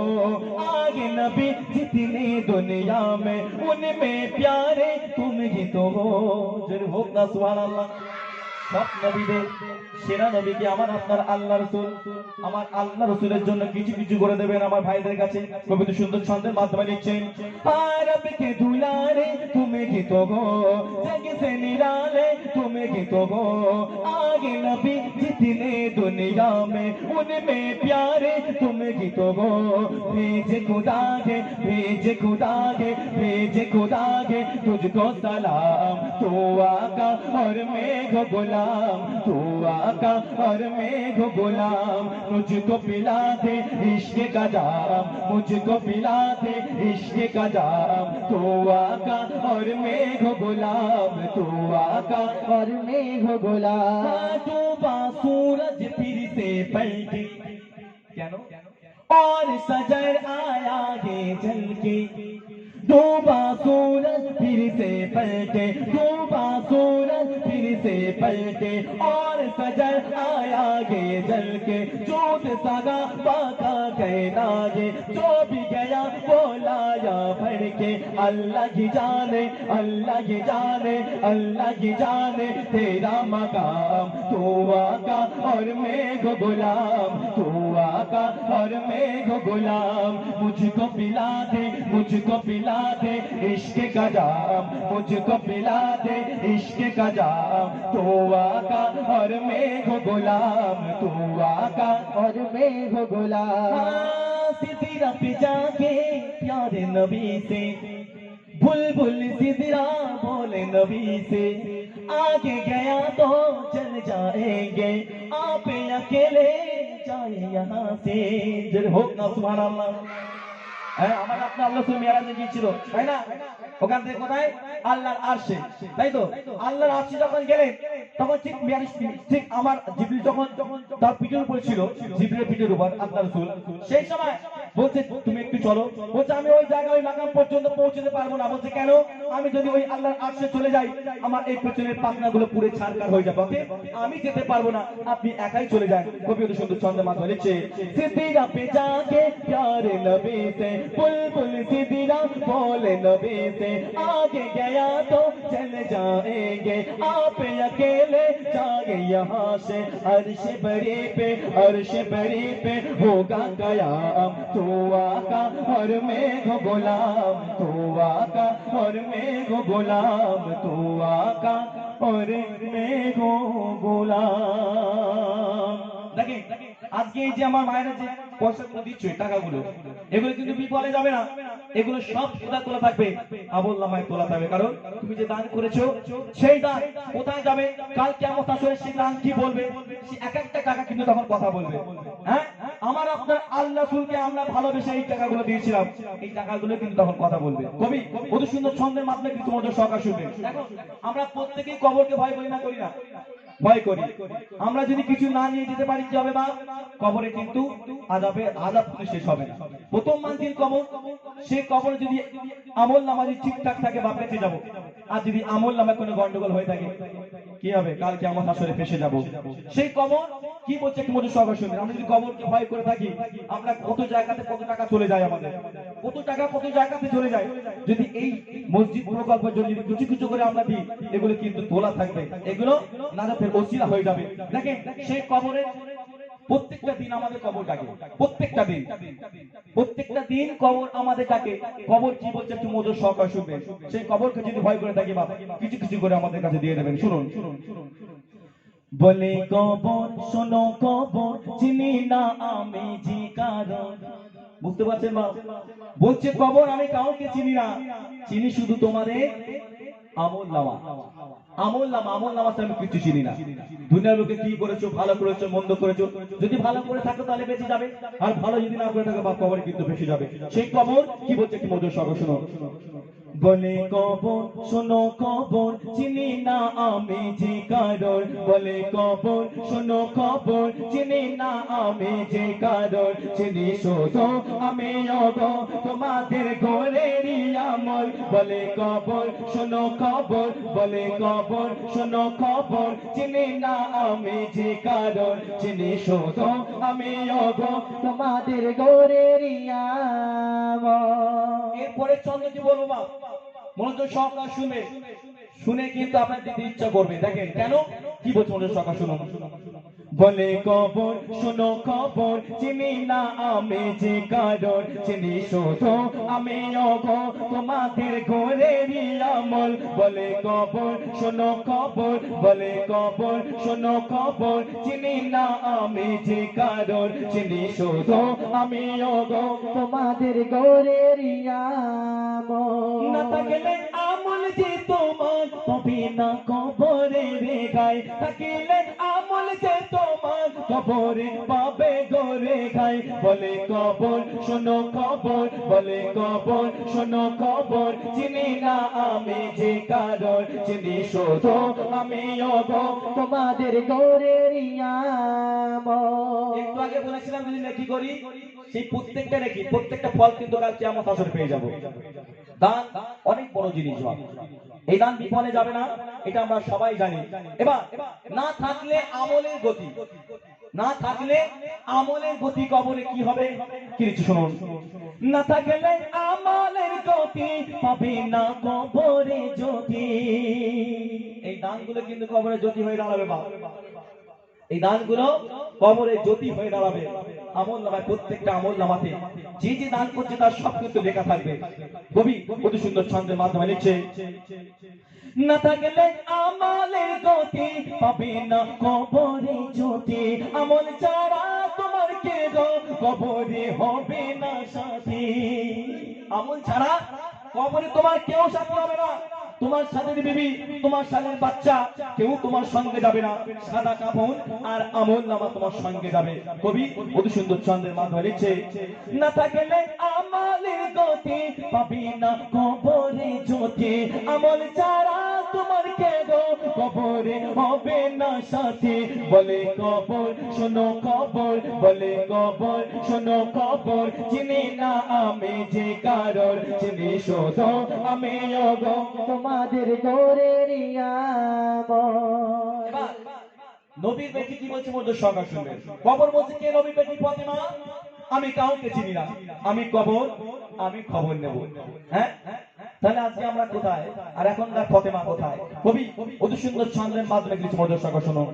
आगे नबी जितने दुनिया में, उनमें प्यारे तुम ही तो हो, जरूर हो ना सुभान अल्लाह। সব নবীদের সেরা নবীকে আমার আপনার আল্লাহ রাসূল, আমার আল্লাহ রাসূলের জন্য কিছু কিছু করে দেবেন আমার ভাইদের কাছে। কবিতা সুন্দর ছন্দের মাধ্যমে লিখছেন, রব কে দুলারে তুমি কি তো গো, জগ সে নিরালে তুমি কি তো গো। आगे नबी जितने दुनिया में, उनमें प्यारे तुम की तो गो। भेजे खुदा के, भेजे खुदा के, भेजे खुदा के तुझको सलाम। तू आका और मैं गो गुलाम, तू आका और मैं गो गुलाम। मुझको पिला दे इश्क का जाम, मुझको पिला दे इश्क का जाम। तू आका और मैं गो गुलाम, तू आका और मैं गो गुलाम। डूबा सूरज फिर से पलटी, क्या नो? और सजर आया ये जल के। डूबा सूरज फिर से पलटे, डूबा सूरज फिर से पलटे। और सजर आया ये जल के, जोत सगा बाका कहना ये। जो भी गया वो लाया भर के। अल्लाह की जाने, अल्लाह की जाने, अल्लाह की जाने तेरा मकाम। तू आका और मैं गो गुलाम, तू आका और मैं गो गुलाम। मुझको पिला दे, मुझको पिला दे इश्क का जाम, मुझको पिला दे इश्क का जाम। तू आका और मैं गो गुलाम, तू आका और मैं गो गुलाम। सिदरा पे जाके प्यारे नबी से, बुलबुल सिदरा बोले नबी से। आगे गया तो चल जाएंगे, आप अकेले जाए यहाँ से। जरूर हो ना सुभान अल्लाह। আমার আপনার আল্লাহ রাসূল মিরাজে গিয়েছিল, তাই না? ওখান থেকে কোথায়? আল্লাহর আরশে, তাই তো? আল্লাহর আরশে যখন গেলেন, তখন ঠিক মিরাজ, ঠিক আমার জিবরিল যখন তার পিঠের উপর ছিল, জিবরিলের পিঠের উপর আল্লাহ রাসূল, সেই সময় বলছে তুমি একটু চলো। বলছে আমি ওই জায়গায় ওই মাকাম পর্যন্ত পৌঁছতে পারবো না। বলছে কেন? আমি যদি ওই আল্লাহর আরশে চলে যাই, আমার এই পেছনের পাখনাগুলো পুরো ছারখার হয়ে যাবে, ওকে আমি যেতে পারবো না, আপনি একাই চলে যান। কবি অতি সুন্দর ছন্দের মাধ্যমে লিখছে, সিদরা पे जाके प्यारे नबी से, बुलबुल सिदरा बोले नबी से। आगे गया तो चल जाएंगे, आप अकेले जाए यहाँ से। अर्श बरी पे, अर्श बरी पे होगा कयाम। तू आका और मैं गो गुलाम, तू आका और मैं गो गुलाम, तू आका और मैं गो गुलाम। দেখেন আজকে এই যে আমার মায়েরা যে পয়সাগুলো দিচ্ছে, টাকাগুলো, এগুলো কিন্তু বিফলে যাবে না। এগুলো সব খোদা তোলা থাকবে, আমল নামায় তোলা থাকবে। কারণ তুমি যে দান করেছো, সেই দান কোথায় যাবে, কাল কিয়ামত আসরে সেই দান কি বলবে, সেই এক একটা টাকা কিন্তু তখন কথা বলবে। হ্যাঁ, আমার আপনার আল্লাহ রাসূলকে আমরা ভালোবেসে এই টাকাগুলো দিয়েছিলাম, এই টাকাগুলো কিন্তু তখন কথা বলবে। কবি অতি সুন্দর ছন্দের মাধ্যমে কিন্তু মনোযোগ সহকারে শুনবেন। দেখো আমরা প্রত্যেকেই কবরকে ভয় করি না, করি না? ভয় করি। আমরা যদি কিছু না নিয়ে যেতে পারি কি হবে? বা কবরে কিন্তু আযাব কিন্তু শেষ হবে না। প্রথম মানজিল কবর, সেই কবরে যদি আমল নামা ঠিকঠাক থাকে বা বেঁচে যাব। আর যদি আমল নামায় কোনো গন্ডগোল হয়ে থাকে কি হবে? কাল কিয়ামত আসরে ফেসে যাব। সেই কবর কি বলছে একটু মনোযোগ সহকারে শুনবেন। আমরা যদি কবরকে ভয় করে থাকি, আমরা কত জায়গাতে কত টাকা চলে যায়, আমাদের কত টাকা কত জায়গাতে চলে যায়। যদি এই মসজিদ প্রকল্পের জন্য যদি কিছু কিছু করে আমরা দিই, এগুলো কিন্তু তোলা থাকবে, এগুলো নাজাতের ওসিলা হয়ে যাবে। দেখেন সেই কবরে প্রত্যেকটা দিন আমাদের কবর ডাকে, প্রত্যেকটা দিন কবর আমাদের ডাকে। কবর কি বলছে একটু মধুর সহকারে শুনবেন। সেই কবরকে যদি ভয় করে থাকি, বাবা কিছু কিছু করে আমাদের কাছে দিয়ে দেবেন। শুনুন। বলে কবর শোনো, কবর চিনি না আমি যে কারণ। বুঝতে পারছেন মা? বলছে কবর আমি কাউকে চিনি না, চিনি শুধু তোমাদের আমল নামা। আমল নামা আমি কিছু চিনি না। দুনিয়ার লোকে কি করেছো, ভালো করেছো, মন্দ করেছো, যদি ভালো করে থাকো তাহলে বেঁচে যাবে, আর ভালো যদি না করে থাকো বা কবরে কিন্তু বেঁচে যাবে। সেই কবর কি বলছে কি মধুর সহকারে শোনো। বলে কবর শোনো, কবর চিনি না আমি যে কারণ। বলে কবর শোনো, কবর চিনি না আমি যে কারণ। চিনি শুধু আমি ওগো তোমাদের ঘরেরই আমল। বলে কবর শোনো, কবর বলে কবর শোনো, কবর চিনি না আমি যে কারণ। চিনি শুধু আমি ওগো তোমাদের ঘরেরই আমল। এরপরে চন্দ্র কি বলবো মা, মনোযোগ সহকারে শুনে শুনে কিন্তু আপনার দিতে ইচ্ছা করবে। দেখেন কেন কি বলছে, মনোযোগ সহকারে শুনুন। বলে কবর শোনো, কবর চিনি না আমি যে কারণ। চিনি শুধু আমি ওগো তোমাদের ঘরেরই আমল। বলে কবর শোনো, কবর বলে কবর শোনো, কবর চিনি না আমি যে কারণ। চিনি শুধু আমি ওগো তোমাদের ঘরেরই আমল। না থাকলে আমল যে তোমার পাবে না কবরে রে গায়। থাকিলে আমল যে তোমার কবরে পাবে গোরে গায়। বলে কবর শোনো, কবর বলে কবর শোনো, কবর চিনি না আমি যে কারণ। চিনি শুধু আমি ওগো তোমাদের ঘরেরই আমল। একটু আগে বলেছিলাম যদি নেকি করি, সেই প্রত্যেকটা নেকি, প্রত্যেকটা ফল কিন্তু কাল কিয়ামত আসরে পেয়ে যাব। দান অনেক বড় জিনিস, এই দান বিফলে যাবে না, এটা আমরা সবাই জানি। এবার না থাকলে আমলের গতি, না থাকলে আমলের গতি কবরে কি হবে কিছু শুনুন। না থাকলে আমলের গতি পাবে না কবরে জ্যোতি। এই দানগুলো কিন্তু কবরে জ্যোতি হয়ে দাঁড়াবে বাবা, এই দানগুলো কবরে জ্যোতি হয়ে দাঁড়াবে। আমল নামায় প্রত্যেকটা আমল নামাতে যে যে দান করছে তার সব কিন্তু লেখা থাকবে। কবি কত সুন্দর ছন্দের মাধ্যমে লিখছে, না থাকলে আমলের গতি পাবে না কবরে জ্যোতি। আমল ছাড়া তোমার কে গো কবরে হবে না সাথী। আমল ছাড়া কবরে তোমার কেউ সাথী হবে না। তোমার সাথের বিবি, তোমার সাথের বাচ্চা কেউ তোমার সঙ্গে যাবে না। সাদা কাপড় আর আমল নামা তোমার সঙ্গে যাবে। কবি অতি সুন্দর ছন্দের মাধ্যমে লিখছে, না থাকলে আমলের গতি পাবি না কবরে জ্যোতি। আমল ছাড়া তোমার কে গো কবরে হবে না সাথী। বলে কবর শোনো, কবর বলে কবর শোনো, কবর চিনি না আমি যে কারণ। চিনি শুধু আমি ওগো তোমাদের ঘরেরই আমল। নবীর বেটি কি বলছে মধ্যে সকাল শুনবে। কবর বলছে কে নবীর বেটি ফাতেমা, আমি কাউকে চিনি না, আমি কবর আমি খবর নেব। হ্যাঁ, তাহলে আজকে আমরা কোথায় আর এখনকার ফাতেমা কোথায়? কবি অতি সুন্দর ছন্দের মাধ্যমে কিছু মধ্যে সকাল শোনো।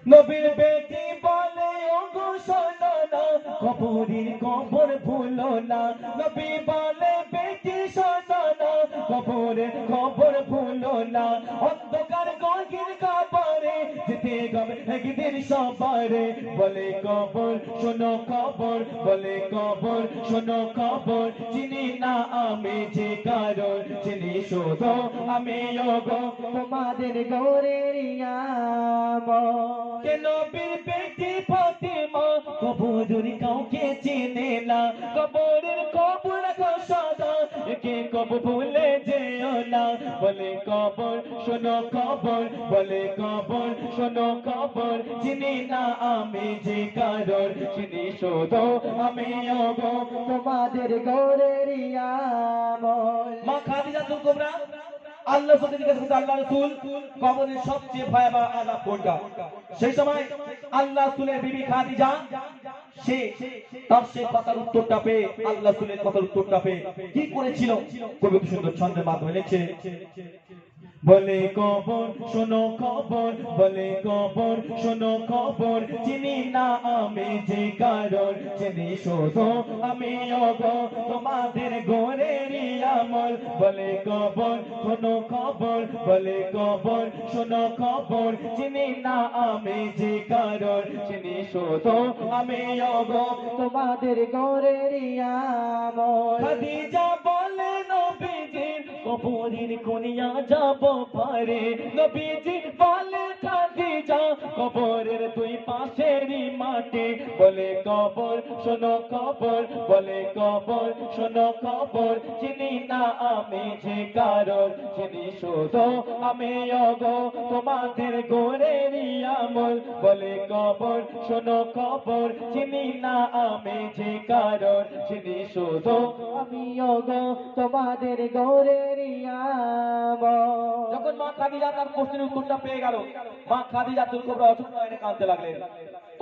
নবীর বেটি বলে ওগো শোনো না, কবরের কবর ভুলো না। নবী বলে বেটি শোনো না, কবরের কবর ভুলো না। অন্ধকার গভীর কবরে যেতে হবে একদিন সবারে। বলে কবর শোনো, কবর বলে কবর শোনো, কবর চিনি না আমি যে কারণ। চিনি শুধু আমি ওগো তোমাদের ঘরেরই আমল। কেন বেটি ফাতেমা কবরের কাউকে চেনে না। কবরের কবর সদা কে কব ভুলে যেও না। বলে কবর শোনো, কবর বলে কবর শোনো, কবর চিনি না আমি যে কারণ। চিনি শুধু আমি ওগো তোমাদের ঘরেরই আমল। মা খাদিজাতুল কুবরা আল্লাহ সাথে জিজ্ঞাসা করতে আল্লাহ রাসূল কবরের সবচেয়ে ভয়াবহ আযাব কোনটা? সেই সময় আল্লাহ রাসূলের বিবি খাদিজা সে তার সেই কথার উত্তরটা পেয়ে, আল্লাহ রাসূলের কথার উত্তরটা পেয়ে কি করেছিল? কবি সুন্দর ছন্দের মাধ্যমে লিখছে, বলে কবর শোনো খবর, বলে কবর শোনো খবর, চিনি না আমি যে কারণ, চিনি শুধু আমি ওগো তোমাদের গোরেরই আমল। বলে কবর শোনো খবর, বলে কবর শোনো খবর, চিনি না আমি যে কারণ, চিনি শুধু আমি ওগো তোমাদের গৌরেরই আমল। খাদিজা বলে নবীজির কবরের কোনিয়া যাব পারে, নবীজি বলে খাদিজা কবরের দুই পাশেরই মাটি। বলে কবর শোনো খবর, বলে কবর শোনো খবর, চিনি না আমি যে কারণ, চিনি শুধু আমি ওগো তোমাদের গোরেরই আমল। বলে কবর শোনো খবর, চিনি না আমি যে কারণ, চিনি শুধু আমি ওগো তোমাদের গৌরেরই আমল। যখন মা খাদিজা তার প্রশ্নের উত্তরটা পেয়ে গেল, মা খাদিজা তুল কুবরা অচূর্ণ নয়নে কাঁদতে লাগলেন।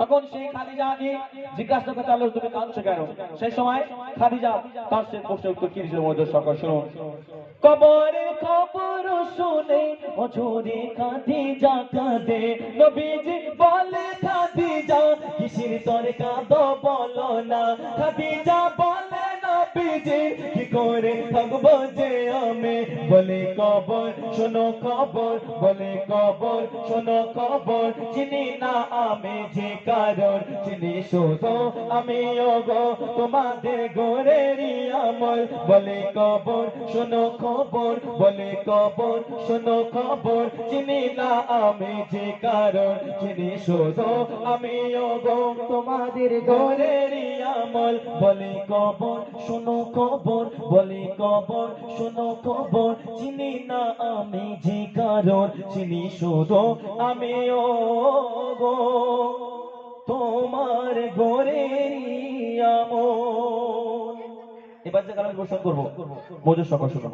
তখন সেই খাদিজাকে জিজ্ঞাসা করতে লাগলো, তুমি কাঁদছো কেন? সেই সময় খাদিজা তার সেই প্রশ্নের উত্তর কি দিয়েছিল মনোযোগ সহকারে শুনুন। কবরের খবর শুনে অঝরে খাদিজা কাঁদে, নবীজি বলে খাদিজা কিসের তরে কাঁদো বলো না। খাদিজা বলে নবীজি কি করে থাকবো যে আমি। বলে কবর শোনো খবর, বলে কবর শোনো খবর, চিনি না আমি যে কারণ, চিনি শুধু আমি ওগো তোমাদের গোরেরই আমল। বলে কবর শোনো খবর, বলে কবর শোনো খবর, চিনি না আমি যে কারণ, চিনি শুধু আমি ওগো তোমাদের গোরেরই আমল। বলে কবর শোনো খবর, বলে কবর শোনো খবর, চিনি না আমি যে কারণ, চিনি শুধু আমি ওগো তোমার গোরেরই আমল। এবার যে গান আমি ঘোষণা করবো মজুর সকল শুনো।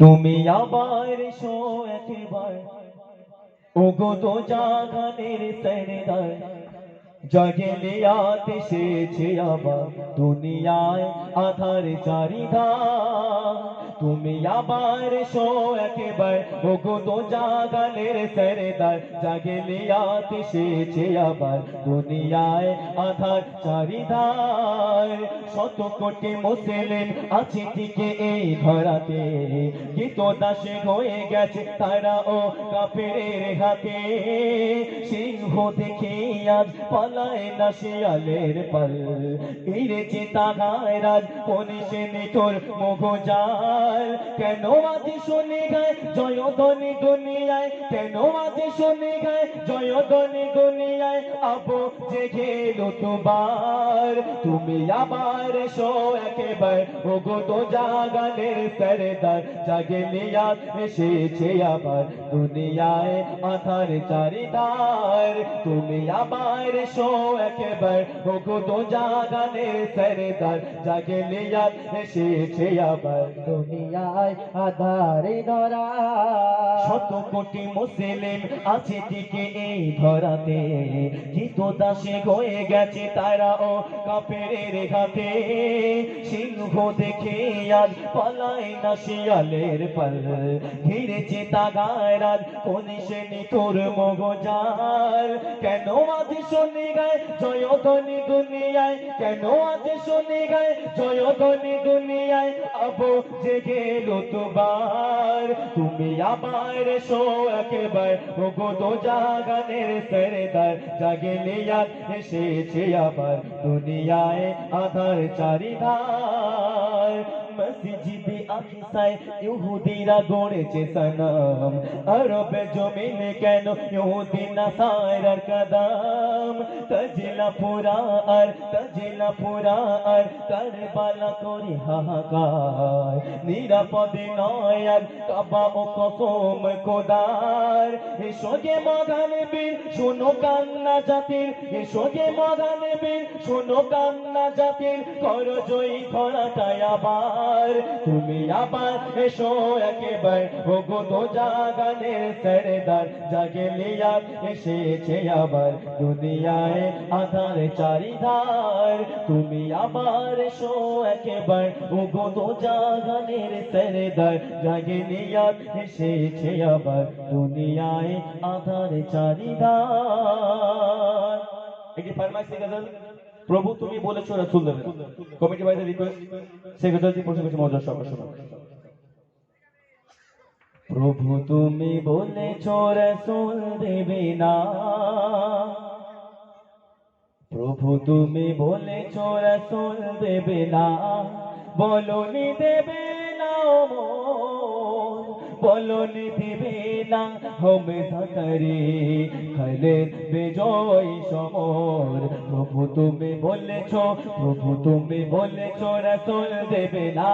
তুমি আবার এসো একবার ওগো তো জাগানের সরদার, জগলে আতে এসেছে আবার দুনিয়ায় আধার চারিধার। তুমি আবার এসো একবার ওগো তো জাগানের সরদার, জগলে আতে এসেছে আবার দুনিয়ায় আধার চারিধার। শত কোটি মুসলিম আছে টিকে এই ধরাতে, কিন্তু দাসে হয়ে গেছে তারা ও কাফেরের হাতে। সিংহ দেখে আজ পালায় না শিয়ালের পাল, ফিরেছে তাগায় রাজ পনিশে নিঠোর মোগজাল। কেন আজ শুনে গায় জয়ধ্বনি দুনিয়ায়, কেন আজ শুনে গায় জয়ধ্বনি দুনিয়ায়, আবু জেগেল তোমার। তুমি আবার এসো একবার ওগো তো জাগানের সরদার, জাগলিয়াত এসেছে আবার দুনিয়ায় আধার চারিধার। তুমি আবার এসো একবার ওগো তো জাগানের সরদার, জাগলিয়াত এসেছে আবার দুনিয়ায় আধারে ধরা। শত কোটি মুসলিম আছে টিকে এই ধরাতে, কিন্তু দাসে হয়ে গেছে তারা ও কাফেরের হাতে। সিংহ দেখে আজ পালায় না শিয়ালের পাল, ঘিরেছে তাগায় রাজ কনিশে নিঠোর মোগজাল। কেন আজ শুনে গায় জয়ধ্বনি দুনিয়ায়, কেন আজ শুনে গায় জয়ধ্বনি দুনিয়ায়, আবু জেগেল তোমার। তুমি আবার এসো একবার ওগো তো জাগানের সরদার, জাগলিয়াত এসেছে আবার দুনিয়ায় আধার চারিধার। মসজিদে আকসায় ইহুদিরা গড়েছে সনম, আরবে জমিনে কেন ইহুদি নাসারার কদম। তাজিলা পুরা আর তাজিলা পুরা আর কারবালা করে হাহাকার, নিরাপদে নয় আর কাবা ও কসম খোদার। এসো গে মগানে বীর শোনো কান্না জাতির, এসো গে মগানে বীর শোনো কান্না জাতির, কর জয়ী ধরাটায় আবার। তুমি আবার এসো একবার ওগো দো জাগানের সরদার জাগলিয়াত এসেছে আবার দুনিয়ায় আধার চারিধার তুমি আবার এসো একবার ওগো দো জাগানের সরদার জাগলিয়াত এসেছে আবার দুনিয়ায় আধার চারিধার। একটি ফরমাইশি গজল প্রভু তুমি বলেছো রাসূল দেবে কমিটি ভাইদের রিকোয়েস্ট সেই গজলটি প্রশ্ন করছি মজার সঙ্গে শোনো। প্রভু তুমি বলেছো রাসূল দেবে না, প্রভু তুমি বলেছো রাসূল দেবে না, বলনি দেবে না মোর, বলনি দেবে না হবে সাকারে খালেদ বিজয় সমর। প্রভু তুমি বলেছো, প্রভু তুমি বলেছো রাসূল দেবে না,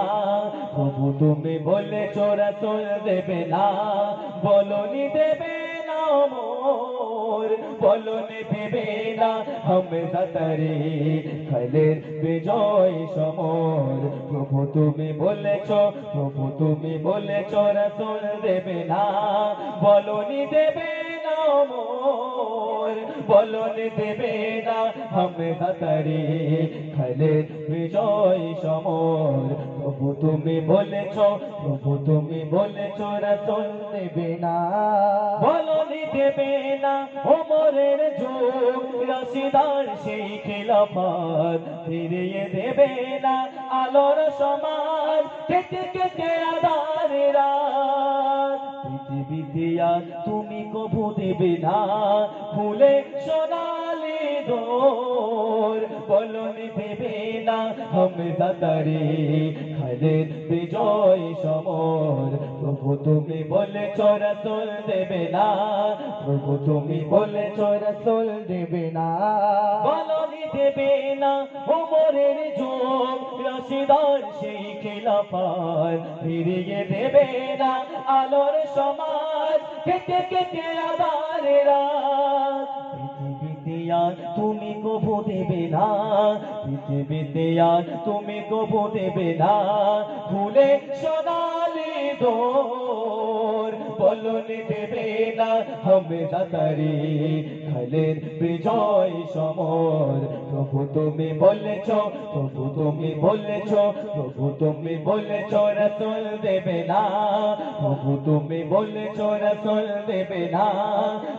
প্রভু তুমি বলেছো রাসূল দেবে না, বলনি দেবে না মোর, বলনি দেবে না হবে সাকারে খালেদ বিজয় সমর। প্রভু তুমি বলেছো, প্রভু তুমি বলেছো রাসূল দেবে না, বলনি দেবে না মোর, বলনি দেবে না হবে সাকারে খালেদ বিজয় সমর। প্রভু তুমি বলেছো, প্রভু তুমি বলেছো রাসূল দেবে না, বলনি দেবে না ওমরের যুগ রাশিদার সেই খিলাফত ফিরিয়ে দেবে না আলোর সমাজ কেটে কেটে আধারের রাত। পৃথিবীতে আর তুমি কবু দেবে না ফুলে সোনালি দোর, বলনি দেবে না হবে সাকারে খালেদ বিজয় সমর। প্রভু তুমি বলেছো রাসূল দেবে না, প্রভু তুমি বলেছো রাসূল দেবে না, বলনি দেবে না ওমরের যুগ রাশিদার সেই খিলাফত ফিরিয়ে দেবে না আলোর সমাজ কেটে কেটে আধারের রাত। পৃথিবীতে আর তুমি কবু দেবে না, পৃথিবীতে আর তুমি কবু দেবে না ফুলে সোনালি দোর, বলনি দেবে না হবে সাকারে খালেদ বিজয় সমর। প্রভু তুমি বলেছো, প্রভু তুমি বলেছো, প্রভু তুমি বলেছো রাসূল দেবে না, প্রভু তুমি বলেছো রাসূল দেবে না,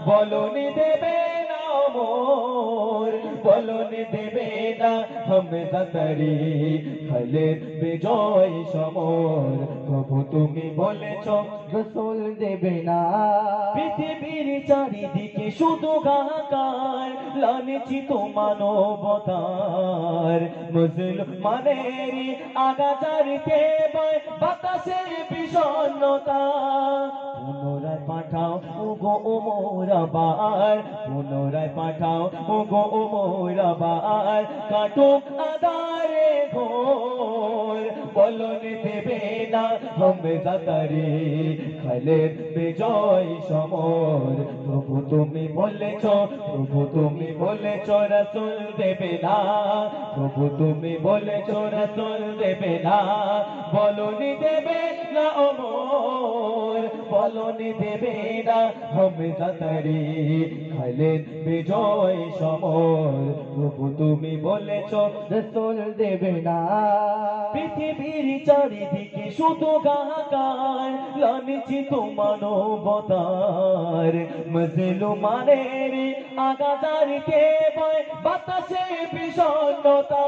বলনি দেবে না মোর, বলনি দেবে না হবে সাকারে খালেদ বিজয় সমর। প্রভু তুমি বলেছো রাসূল দেবে না, পৃথিবীর চারিদিকে শুধু হাহাকার লাঞ্ছিত মানবতার মুসলমানের আগাছাড়িতে বয় বাতাসের বিষণ্ণতা। পুনরায় পাঠাও ওগো ওমর আবার, পুনরায় পাঠাও ওগো ওমর আবার, কাটুক আধারে ঘোর, বলনি দেবে না হবে সাকারে খালেদ বিজয় সমর। প্রভু তুমি বলেছো, প্রভু তুমি বলেছো রাসূল দেবে না, প্রভু তুমি বলেছো রাসূল দেবে না, বলনি দেবে না ওমর, বলনি দেবে না হবে সাকারে খালেদ বিজয় সমর। প্রভু তুমি বলেছো রাসূল দেবে না, পৃথিবীর চারিদিকে শুধু হাহাকার লাঞ্ছিত মানবতার মুসলমানের আগাছাড়িতে বয় বাতাসে বিষণ্ণতা।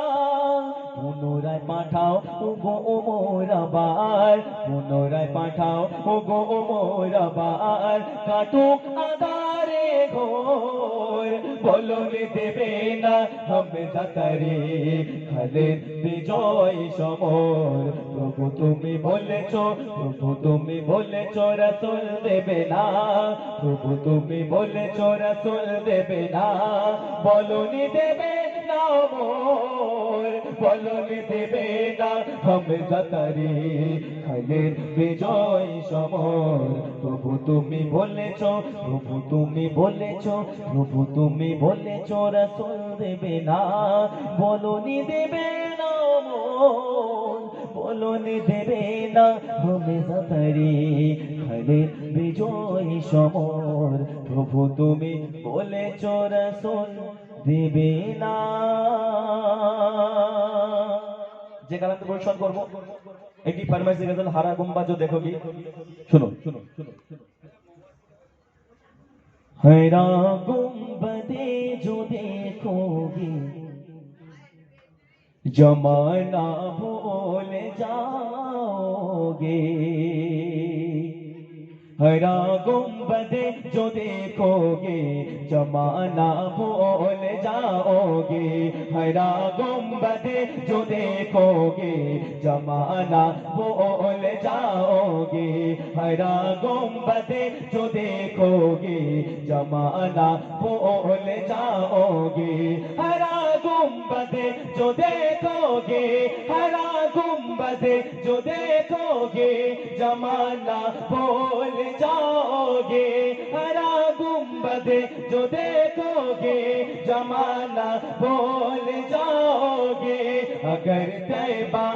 পুনরায় পাঠাও ওগো ওমর আবার, পুনরায় পাঠাও ওগো ওমর আবার, কাটুক আধারে ঘোর, বলনি দেবে না হবে সাকারে খালেদ বিজয় সমর। প্রভু তুমি বলেছো, প্রভু তুমি বলেছো রাসূল দেবে না, প্রভু তুমি বলেছো রাসূল দেবে না, বলনি দেবে না মোর, বলনি দেবে না হবে সাকারে খালেদ বিজয় সমর। প্রভু তুমি বলেছো, প্রভু তুমি বলেছো, প্রভু তুমি বলেছো রাসূল দেবে না, বলনি দেবে না মোর, বলনে দেবে না হবে জাতারি খালে বিজয় সমর প্রভু তুমি বলেছ রাসূল দেবে না। যে গানটা পরিবেশন করব এটি ফরমাইশি গজল হারা গুম্বা जो देखोगी सुनो हरा गुंबदे जो देखोगे जमाना भूल जाओगे। हरा गुंबदे जो देखोगे जमाना भूल जाओगे। हरा गुंबदे जो देखोगे जमाना भूल जाओगे। हरा गुंबदे जो देखोगे जमाना भूल जाओगे। हरा गुंबदे जो देखोगे हरा गुंबदे जो देखोगे जमाना भूल जाओगे। हरा गुंबदे जो देखोगे जमाना भूल जाओगे। अगर तैबा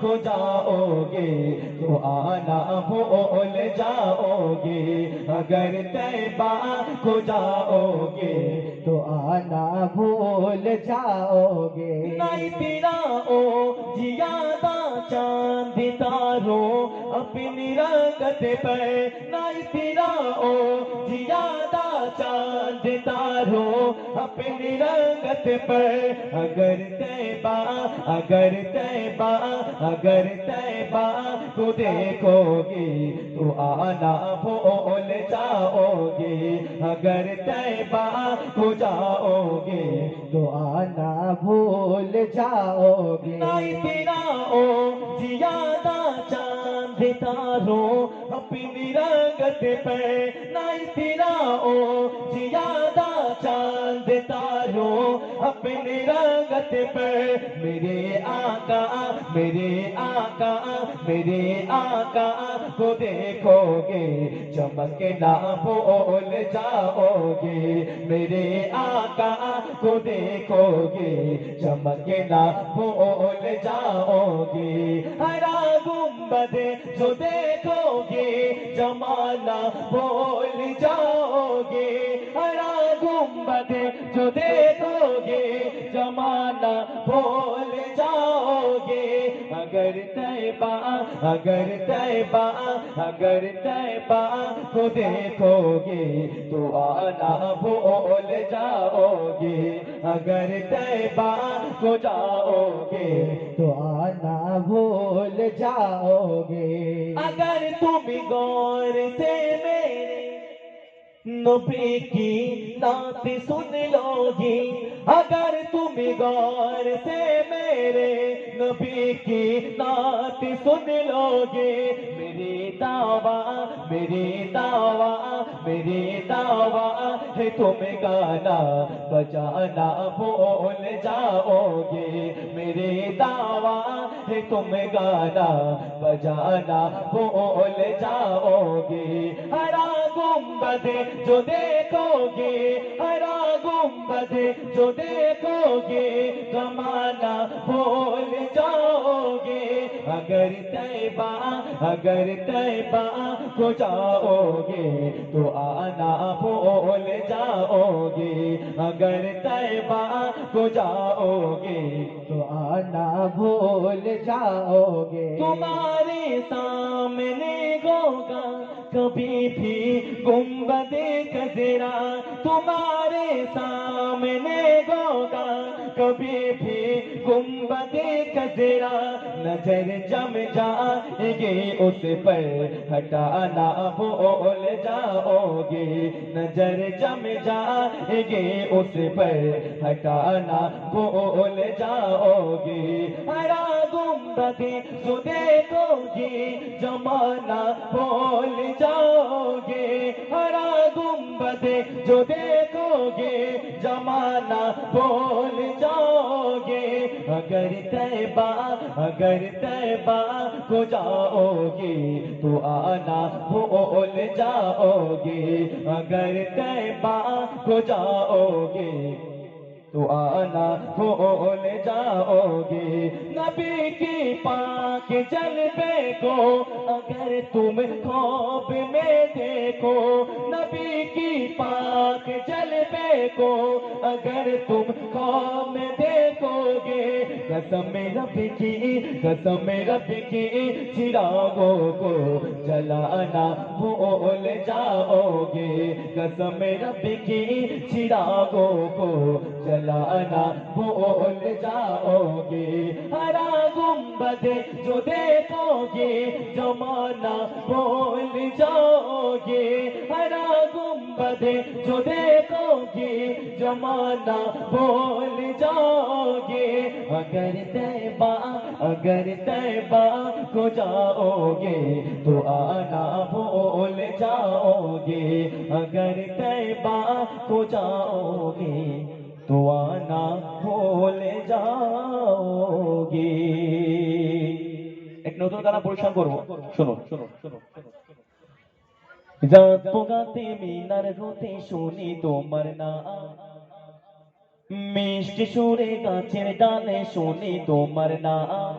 को जाओगे तो आना भूल जाओगे। अगर तैबा को जाओगे तो आना भूल जाओगे। नहीं तेरा ओ जियादा चांद तारो अपनी रंगत पर नहीं तेरा ओ जियादा चांद तारो अपनी रंगत पर। अगर तैबा को देखोगे तो आना भूल जाओगे। अगर तैबा को जाओगे तो आना भूल जाओगे। नहीं तेरा ओ जियादा चांद तारो अपनी रंगत पे नहीं तेरा ओ जियादा चांद तारो अपनी रंगत पे। मेरे आका को देखोगे चमकना भूल जाओगे। मेरे आका को देखोगे चमकना भूल जाओगे। हरा गुंबदे जो देखोगे जमाना भूल जाओगे। हरा गुंबदे जो देखोगे जमाना भूल जाओगे। अगर तैबा को देखोगे तो आना भूल जाओगे। अगर तैबा को जाओगे तो आना भूल जाओगे। अगर तुम गौर से मेरे नबी की नात सुन लोगी। अगर तुम गौर से मेरे नबी की नात सुन लोगे। मेरी दावा है तुम गाना बजाना भूल जाओगे। मेरी दावा है तुम गाना बजाना भूल जाओगे। हरा गुंबदे जो देखोगे हरा गुंबदे जो देखोगे जमाना भूल जाओगे। अगर तैबा को जाओगे तो आना भूल जाओगे। अगर तैबा को जाओगे तो आना भूल जाओगे। तुम्हारे सामने होगा कभी भी गुंबदे खजरा। तुम्हारे सामने होगा कभी भी गुंबदे खजरा। नजर जम जाएगी उस पर हटाना भूल जाओगे। नजर जम जाएगी उस पर हटाना भूल जाओगे। हरा गुंबदे जो देखोगे जमाना भूल जाओगे। हरा गुंबदे जो देखोगे जमाना भूल जाओगे। अगर तैबा को जाओगे तो आना भूल जाओगे। अगर तैबा को जाओगे तो आना भूल जाओगे। नबी की पाक जलवे को अगर तुम ख्वाब में देखो, नबी की पाक जलवे को अगर तुम ख्वाब में देखोगे, कसम रब की, कसम रब की, चिरागों को जलाना भूल जाओगे। कसम रब की, चिरागों को जलाना भूल जाओगे। हरा गुंबद जो देखोगे जमाना भूल जाओगे। हरा गुंबद जो देखोगे जमाना भूल जाओगे। अगर तैबा को जाओगे तो आना भूल जाओगे। अगर तैबा को जाओगे तो आना भूल जाओगे। एक নতুন গানা পরিবেশন করব, শোনো শোনো শোনো। রাত পোগাতে মিনার হতে শুনি তোমার নাম, মিষ্টি সুরে গাছের ডালে শুনি তোমার নাম।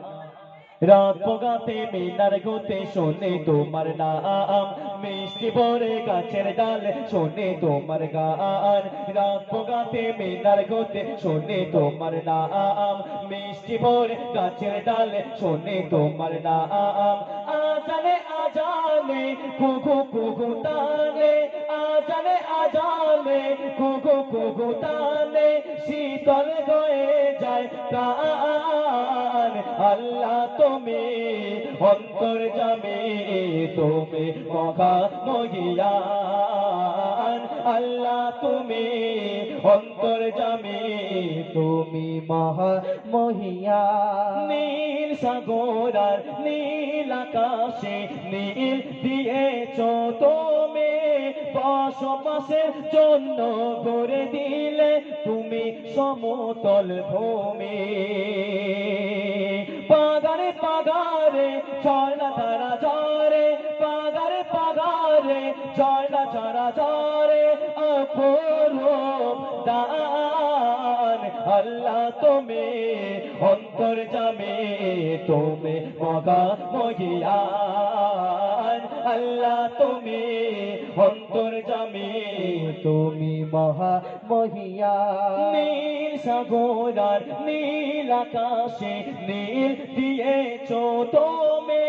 রাত পোগাতে মিনার গোতে শুনি তোমার নাম, মিষ্টি ভরে গাছের ডালে শুনি তোমার গান। রাত পোগাতে মিনার গোতে শুনি তোমার নাম, মিষ্টি ভরে গাছের ডালে শুনি তোমার নাম। আজানে আজানে কুকু কুকু তানে, আজানে আজানে কুকু কুকু তানে, শীতল হয়ে যায় প্রাণ। আল্লাহ তুমি অন্তর্যামী, তুমি মহা মহিয়ান। আল্লাহ তুমি অন্তর্যামী, তুমি মহা মহিয়ান। নীল সাগর আর নীল আকাশে নীল দিয়েছ তুমি, বসবাসের জন্য গড়ে দিলে তুমি সমতল ভূমি। পাগারে পাগারে ঝর্ণা ধারা ঝরে, পাগারে পাগারে ঝর্ণা ঝরা ঝরে, অপরূপ দান। আল্লাহ তুমি অন্তর্যামী, তুমি মহা মহিয়ান। আল্লাহ তুমি অন্তর্যামী, তুমি মহা মহিয়ান। নীল সাগর আর নীল আকাশে নীল দিয়েছ তুমি,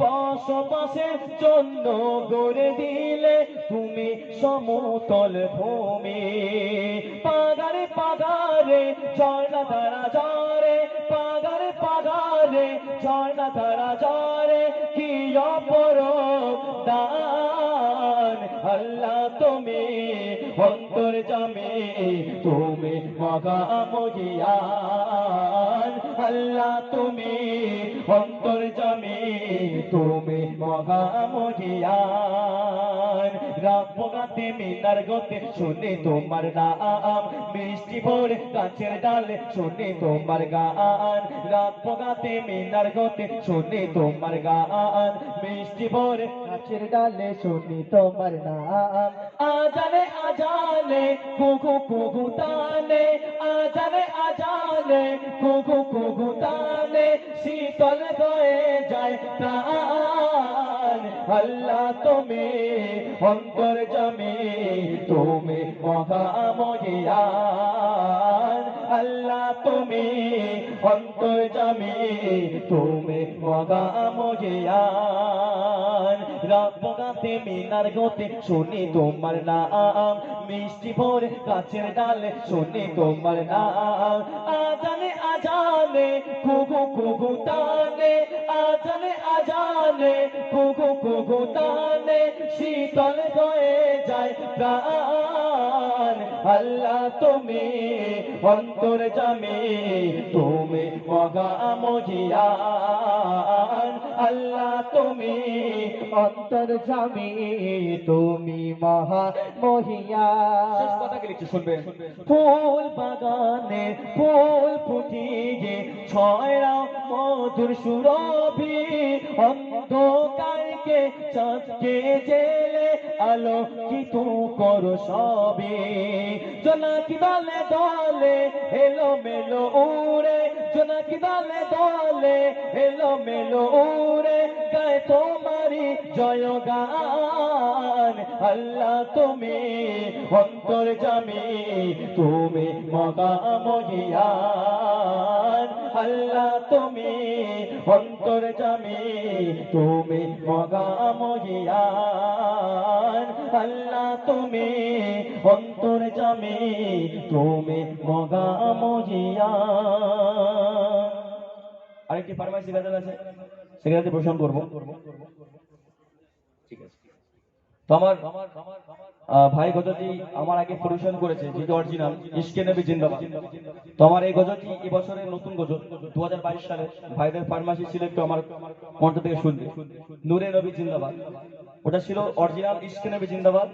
বসবাসের জন্য গড়ে দিলে তুমি সমতল ভূমি। পাগারে পাগারে ঝর্ণা ধারা ঝরে, পাগারে পাগারে ঝর্ণা ধারা ঝরে, কি অপরূপ দান। আল্লাহ তুমি অন্তর্যামী, তুমি মহা মহিয়ান। আল্লাহ তুমি অন্তর্যামী, তুমি মহা মহিয়ান। রাত পোগাতে মিনার গোতে শুনি তোমার নাম, মিষ্টি ভরে গাছের ডালে শুনি তোমার গান। রাত পোগাতে মিনার গোতে শুনি তোমার গান, মিষ্টি ভরে গাছের ডালে শুনি তোমার নাম। আজানে আজানে কুকু কুকু তানে, আজানে আজানে কুকু কুকু তানে, শীতল হয়ে যায় প্রাণ। আল্লাহ তুমি অন্তর্যামী, তুমি মহা মহিয়ান। আল্লাহ তুমি অন্তর্যামী, তুমি মহা মহিয়ান। রাত পোগাতে মিনার গোতে শুনি তোমার নাম, মিষ্টি ভরে গাছের ডালে শুনি তোমার নাম। আজানে আজানে কুকু কুকু তানে, আজানে আজানে কুকু কুকু তানে, শীতল হয়ে যায় প্রাণ। আল্লাহ তুমি অন্তর্যামী, তুমি মহা মহিয়ান। আল্লাহ তুমি অন্তর্যামী, তুমি মহা মহিয়ান। শেষ কথা কি লিখছে শুনবেন। ফুল বাগানে ফুল ফুটিয়ে ছয়রাও মধুর সুরভি, অন্ধকারকে চাঁদকে জেলে আলো কি তু করো সবে জোনাকি দলে দলে এলো মেলো উড়ে জোনাকি দলে দলে এলো মেলো উড়ে গায়ে তোমারি জয়গান আল্লাহ তুমি অন্তর জামি তুমি মগামগিয়ান আল্লাহ তুমি অন্তর জামি তুমি মগামগিয়ান আল্লাহ তুমি অন্তর জামি তুমি মগামগিয়ান। আরেকটি ফার্মাসি গাজাল আছে সেখানে প্রশ্ন করবো। ঠিক আছে, তো আমার ভাই গজলটি আমার আগে পরিবেশন করেছে যেটি অরিজিনাল ইশকে নবী জিন্দাবাদ। তো আমার এই গজলটি এই বছরের নতুন গজল 2022 সালে ভাইদের ফার্মাসি ছিল একটু আমার কণ্ঠ থেকে শুনবে নূরে নবী জিন্দাবাদ। ওটা ছিল অরিজিনাল ইশকে নবী জিন্দাবাদ,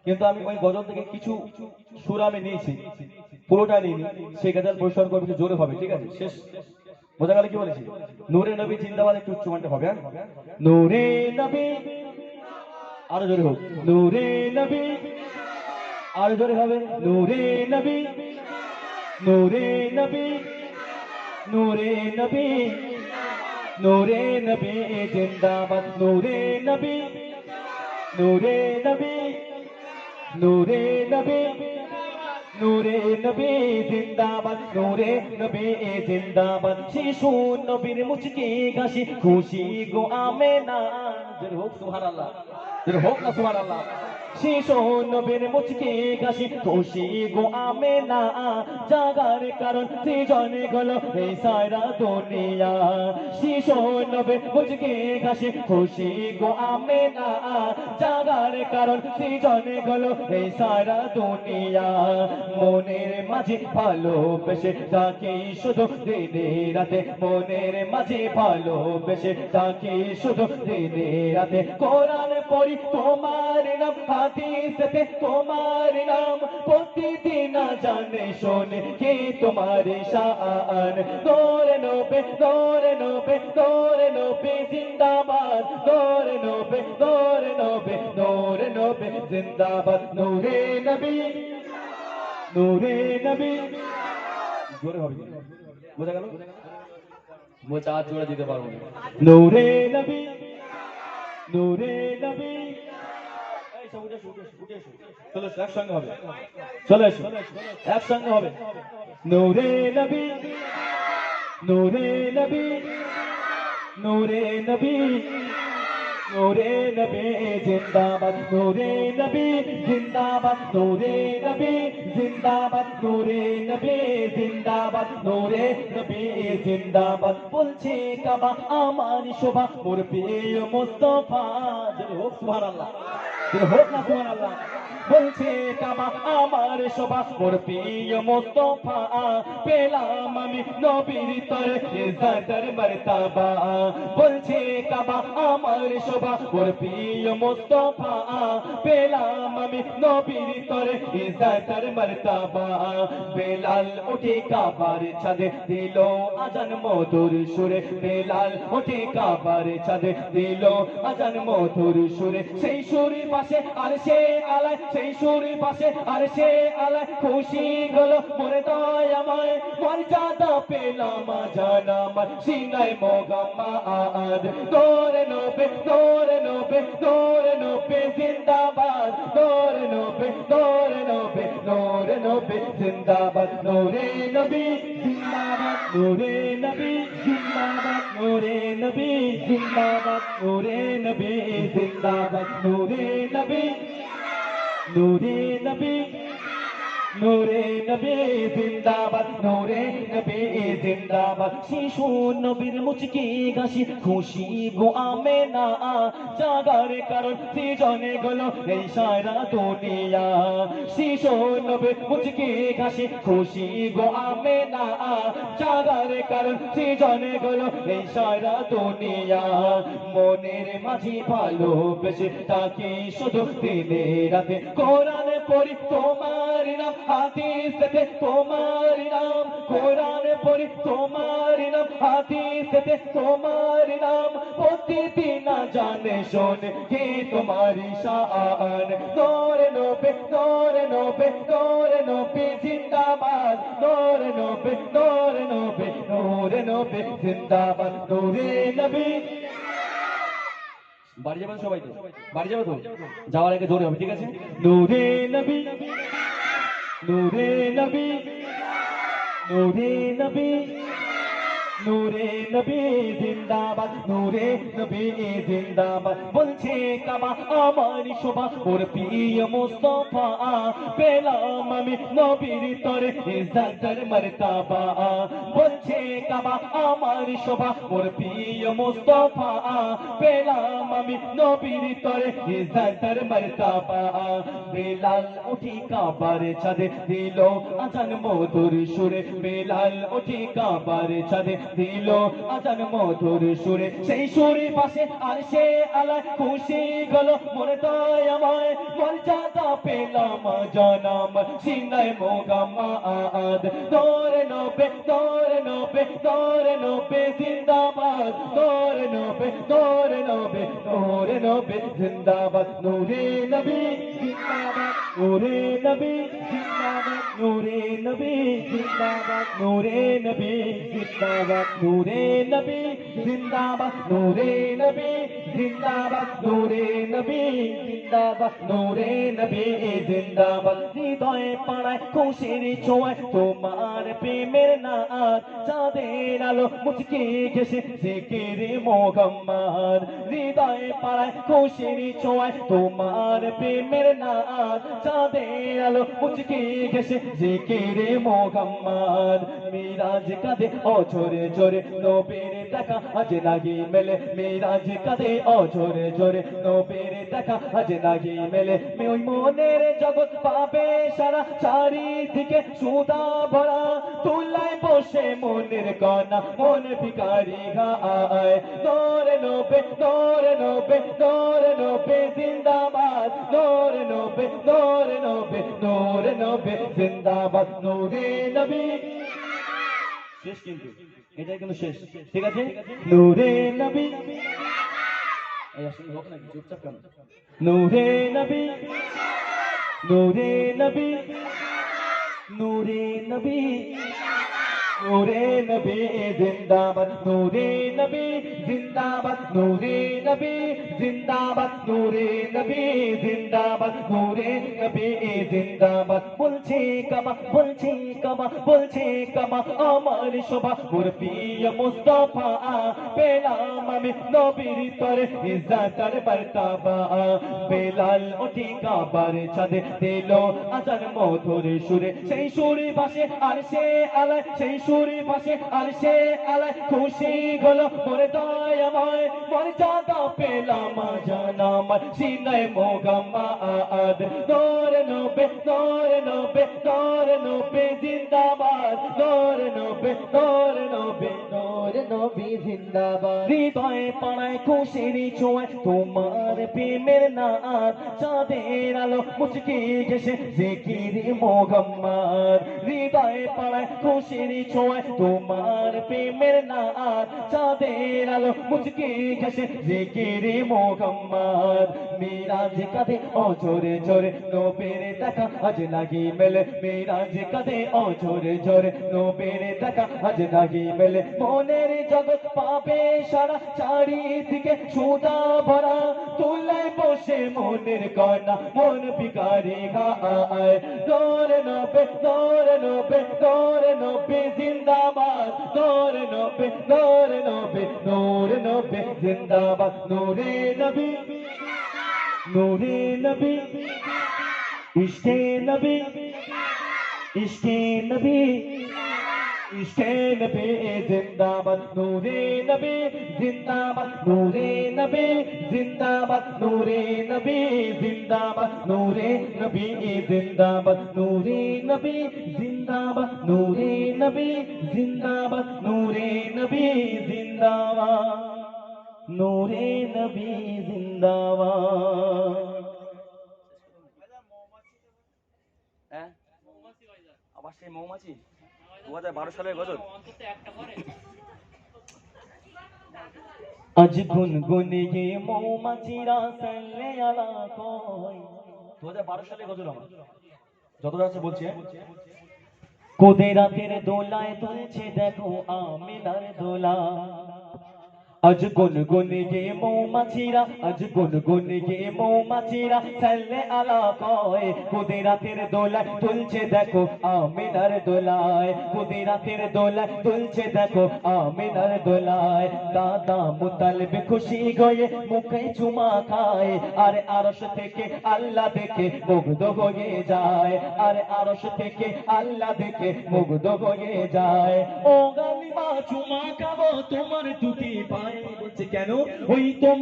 কিন্তু আমি ওই গজল থেকে কিছু সুর আমি নিয়েছি, পুরোটা নিইনি। সেই গজল পরিবেশন করবে একটু জোরে হবে, ঠিক আছে? শেষ বোঝা গেল কি বলেছি? নূরে নবী জিন্দাবাদ একটু উচ্চমানটা হবে। নূরে নবী, আরো জোরে হোক, নূরে নবী, আরো জোরে হবে, নূরে নবী, নূরে নবী, নূরে নবী, নূরে নবী জিন্দাবাদ, নূরে নবী, নূরে নবী, নূরে নবী, নূরে নবী জিন্দাবাদ, নূরে নবী জিন্দাবাদ। শিশু নবীর মুচকি হাসি খুশি গো আমেনা, জোরে হোক সুবহানাল্লাহ, জোরে হোক না সুবহানাল্লাহ। শিশু নবীর মুচকি হাসি খুশি গো আমেনা, জাগার কারণ সৃজনে গেল এই সারা দুনিয়া। শিশু নবীর মুচকি হাসি খুশি গো আমেনা, জাগার কারণ সৃজনে গেল এই সারা দুনিয়া। মনের মাঝে ভালোবেসে ডাকি শুধু দিনে রাতে, মনের মাঝে ভালোবেসে ডাকি শুধু দিনে রাতে। কোরআন পড়ি তোমার নাম, হাদিসেতে তোমার নাম, প্রতিদিন জানে শোনে কে তোমার শান। নূরে নবী, নূরে নবী, নূরে নবী জিন্দাবাদ, নূরে নবী, নূরে নবী, নূরে নবী জিন্দাবাদ, নূরে নবী, নূরে নবী। জোরে হবে, বোঝা গেল? বোঝা আর জোরে দিতে পারবো না। নূরে নবী, নূরে নবী, চলো একসঙ্গে হবে, চলে এসো একসঙ্গে হবে। নূরে নবী, নূরে নবী, নূরে নবী, নূরে নবী জিন্দাবাদ, নূরে নবী জিন্দাবাদ, নূরে নবী জিন্দাবাদ, নূরে নবী জিন্দাবাদ, নূরে নবী জিন্দাবাদ। বলছে কাবা আমার শোভা মোর প্রিয় মুস্তাফা, জোরে হোক সুবহানাল্লাহ, জোরে হোক না সুবহানাল্লাহ। বলছে কাবা আমার শোভা মোর প্রিয় মুস্তাফা, পেলাম আমি নবীর তরে ইজ্জতের মর্তবা। বলছে কাবা আমার শোভা মোর প্রিয় মুস্তাফা, পেলাম আমি নবীর তরে ইজ্জতের মর্তবা। বেলাল উঠে কাবার ছাদে দিল আজান মধুর সুরে, বেলাল উঠে কাবার ছাদে দিল আজান মধুর সুরে। সেই সুরের পাশে আর সে আলায়, সেই সুরের পাশে আর সে আলায়, খুশি হলো মোরে দয়াময়, মর্যাদা পেলাম আজান আমার সিনায় মোগাম্মাদ। নূরে নবী, নূরে নবী, নূরে নবী জিন্দাবাদ, নূরে নবী, নূরে নবী, নূরে নবী জিন্দাবাদ, নূরে নবী জিন্দাবাদ, নূরে নবী জিন্দাবাদ, নূরে নবী জিন্দাবাদ, নূরে নবী জিন্দাবাদ, নূরে নবী, নূরে নবী, নূরে নবী জিন্দাবাদ, নূরে নবী জিন্দাবাদ। শিশু নবীর মুচকি হাসি খুশি গো আমেনা, জাগার কারণ সৃজনে গেল এই সারা দুনিয়া। শিশু নবীর মুচকি হাসি খুশি গো আমেনা, জাগার কারণ সৃজনে গেল এই সারা দুনিয়া। মনের মাঝে ভালোবেসে তাকে শুধু দিনে রাতে, কোরআন পড়ি তোমার নাম, হাদিসেতে তোমার নাম, কোরআন পড়ি তোমার নাম, হাদিসেতে তোমার নাম প্রতিদিন জানে শোনে কি তোমারি শান নূরে নবী নূরে নবী নূরে নবী জিন্দাবাদ নূরে নবী নূরে নবী নূরে নবী জিন্দাবাদ নূরে নবী বাড়ি যাবেন সবাই তো বাড়ি যাবে তো যাওয়ার আগে জোরে হবে ঠিক আছে নূরে নবী নূরে নবী নূরে নবী নূরে নবী জিন্দাবাদ নূরে নবী জিন্দাবাদ বলছে কাবা আমার শোভা ওর প্রিয় মুস্তাফা পেলাম আমি নবীর তরে ইজ্জতের মর্তবা বলছে কাবা আমার শোভা ওর প্রিয় মুস্তাফা পেলাম আমি নবীর তরে ইজ্জতের মর্তবা বেলাল উঠি কাবার ছাদে দিল আজান মধুর সুরে বেলাল উঠি কাবার ছাদে দিল আজান মধুর সুরে সেই সুরে পাশে আর সে আলা খুশি গেল মনে দয়াময় মর্যাদা পেলাম জনম সিনায় মোগামাদ নূরে নবী নূরে নবী নূরে নবী জিন্দাবাদ নূরে নবী নূরে নবী নূরে নবী জিন্দাবাদ নূরে নবী জিন্দাবাদ নূরে নবী জিন্দাবাদ নূরে নবী জিন্দাবাদ নূরে নবী জিন্দাবাদ নূরে নবী জিন্দাবাদ নূরে নবী জিন্দাবাদ নূরে নবী জিন্দাবাদ নূরে নবী জিন্দাবাদ হৃদয়ে পাড়ায় খুশির ছোঁয়ায় তোমার প্রেমের নাচ চাঁদের আলো মুচকি ঘেসে জিকির মোহাম্মদ হৃদয়ে পাড়ায় খুশির ছোঁয়ায় তোমার প্রেমের নাচ চাঁদের আলো মুচকি ঘেসে জিকির মোহাম্মদ মিরাজ কাঁদে অঝরে ঝরে নবীর দেখা আজ নাহি মেলে মিরাজ কাঁদে অঝরে ঝরে নবীর দেখা আজ নাহি মেলে ওই মনের জগৎ পাবে সারা চারিদিকে সুদা ভরা তুলায় বসে মনের কণা মন ভিখারি গায় নূরে নবী নূরে নবী নূরে নবী জিন্দাবাদ নূরে নবী নূরে নবী নূরে নবী জিন্দাবাদ নূরে নবী শেষ কিন্তু এটাই কিন্তু শেষ ঠিক আছে নূরে নবী এই আসলে হোক নাকি চুপচাপ কেন নূরে নবী নূরে নবী নূরে নবী নূরে নবী জিন্দাবাদ নূরে নবী জিন্দাবাদ নূরে নবী জিন্দাবাদ নূরে নবী জিন্দাবাদ নূরে নবী জিন্দাবাদ বলছে কাবা বলছে কাবা বলছে কাবা আমার শোভা মোর প্রিয় মুস্তাফা পেলাম আমি নবীর তরে ইজ্জতের মর্তবা বেলাল উঠি কাবার ছাদে দিল আজান মধুর সুরে সেই সুরে ভাসে আর সে আলায় সেই সুরে ভাসে আর সে আলায় খুশি হলো মোর দয়াময় মর্যাদা পেলাম জানাম সিনায় মোহাম্মদ নূরে নবী নূরে নবী নূরে নবী জিন্দাবাদ নূরে নবী নূরে নবী নূরে নবী জিন্দাবাদ হৃদয়ে পাড়ায় খুশির ছোঁয়ায় তোমার প্রেমের নাচ চাঁদের আলো মুচকি ঘেসে জিকির মোহাম্মদ হৃদয়ে পাড়ায় খুশির ছোঁয়ায় তোমার প্রেমের নাচ চাঁদের আলো মুচকি ঘেসে জিকির মোহাম্মদ মিরাজ কাঁধে অঝরে ঝরে নবীর দেখা আজ নাহি মেলে মিরাজ কাঁধে অঝরে ঝরে নবীর দেখা আজ নাহি মেলে মনের জগৎ পাবে সারা চারিদিকে সুদা ভরা তুলায় বসে মনের কণা মন ভিখারি গায় নূরে নবী নূরে নবী নূরে নবী জিন্দাবাদ নূরে নবী নূরে নবী নূরে নবী জিন্দাবাদ নূরে নবী নূরে নবী ইশকে নবী ইশকে নবী इश्क़े नबी जिंदाबाद नूरे नबी जिंदाबाद नूरे नबी जिंदाबाद नूरे नबी जिंदाबाद नूरे नबी जिंदाबाद नूरे नबी जिंदाबाद नूरे नबी जिंदाबाद नूरे नबी जिंदाबाद नूरे नबी जिंदाबाद আবার সেই মৌমাছি 2012 সালের গজল আজ গুনগুনিয়ে মৌমাছিরা সাল্লে আলা কয়। 2012 সালে গজল আমার, যতটা আছে বলছি। কোদে রাতের দোলায় দুলছে দেখো আমিনার দোলা। আজ গুনগুনিয়ে মৌমাছিরা, আজ গুনগুনিয়ে মৌমাছিরা সাল্লে আলা কয়। কোদে রাতের দোলায় দুলছে দেখো আমিনার দোলায়, কোদে রাতের দোলায় দুলছে দেখো আমিনার দোলায়। দাদা মুতালিব খুশি হয়ে মুখে চুমা খায়, আর আরশ থেকে আল্লাহ দেখে মুগ্ধ হয়ে যায়, আর আরশ থেকে আল্লাহ দেখে মুগ্ধ হয়ে যায়। ও গালিমা চুমা খাবো তোমার দুটি পায়ে, বলছে কেন? ওই তোমার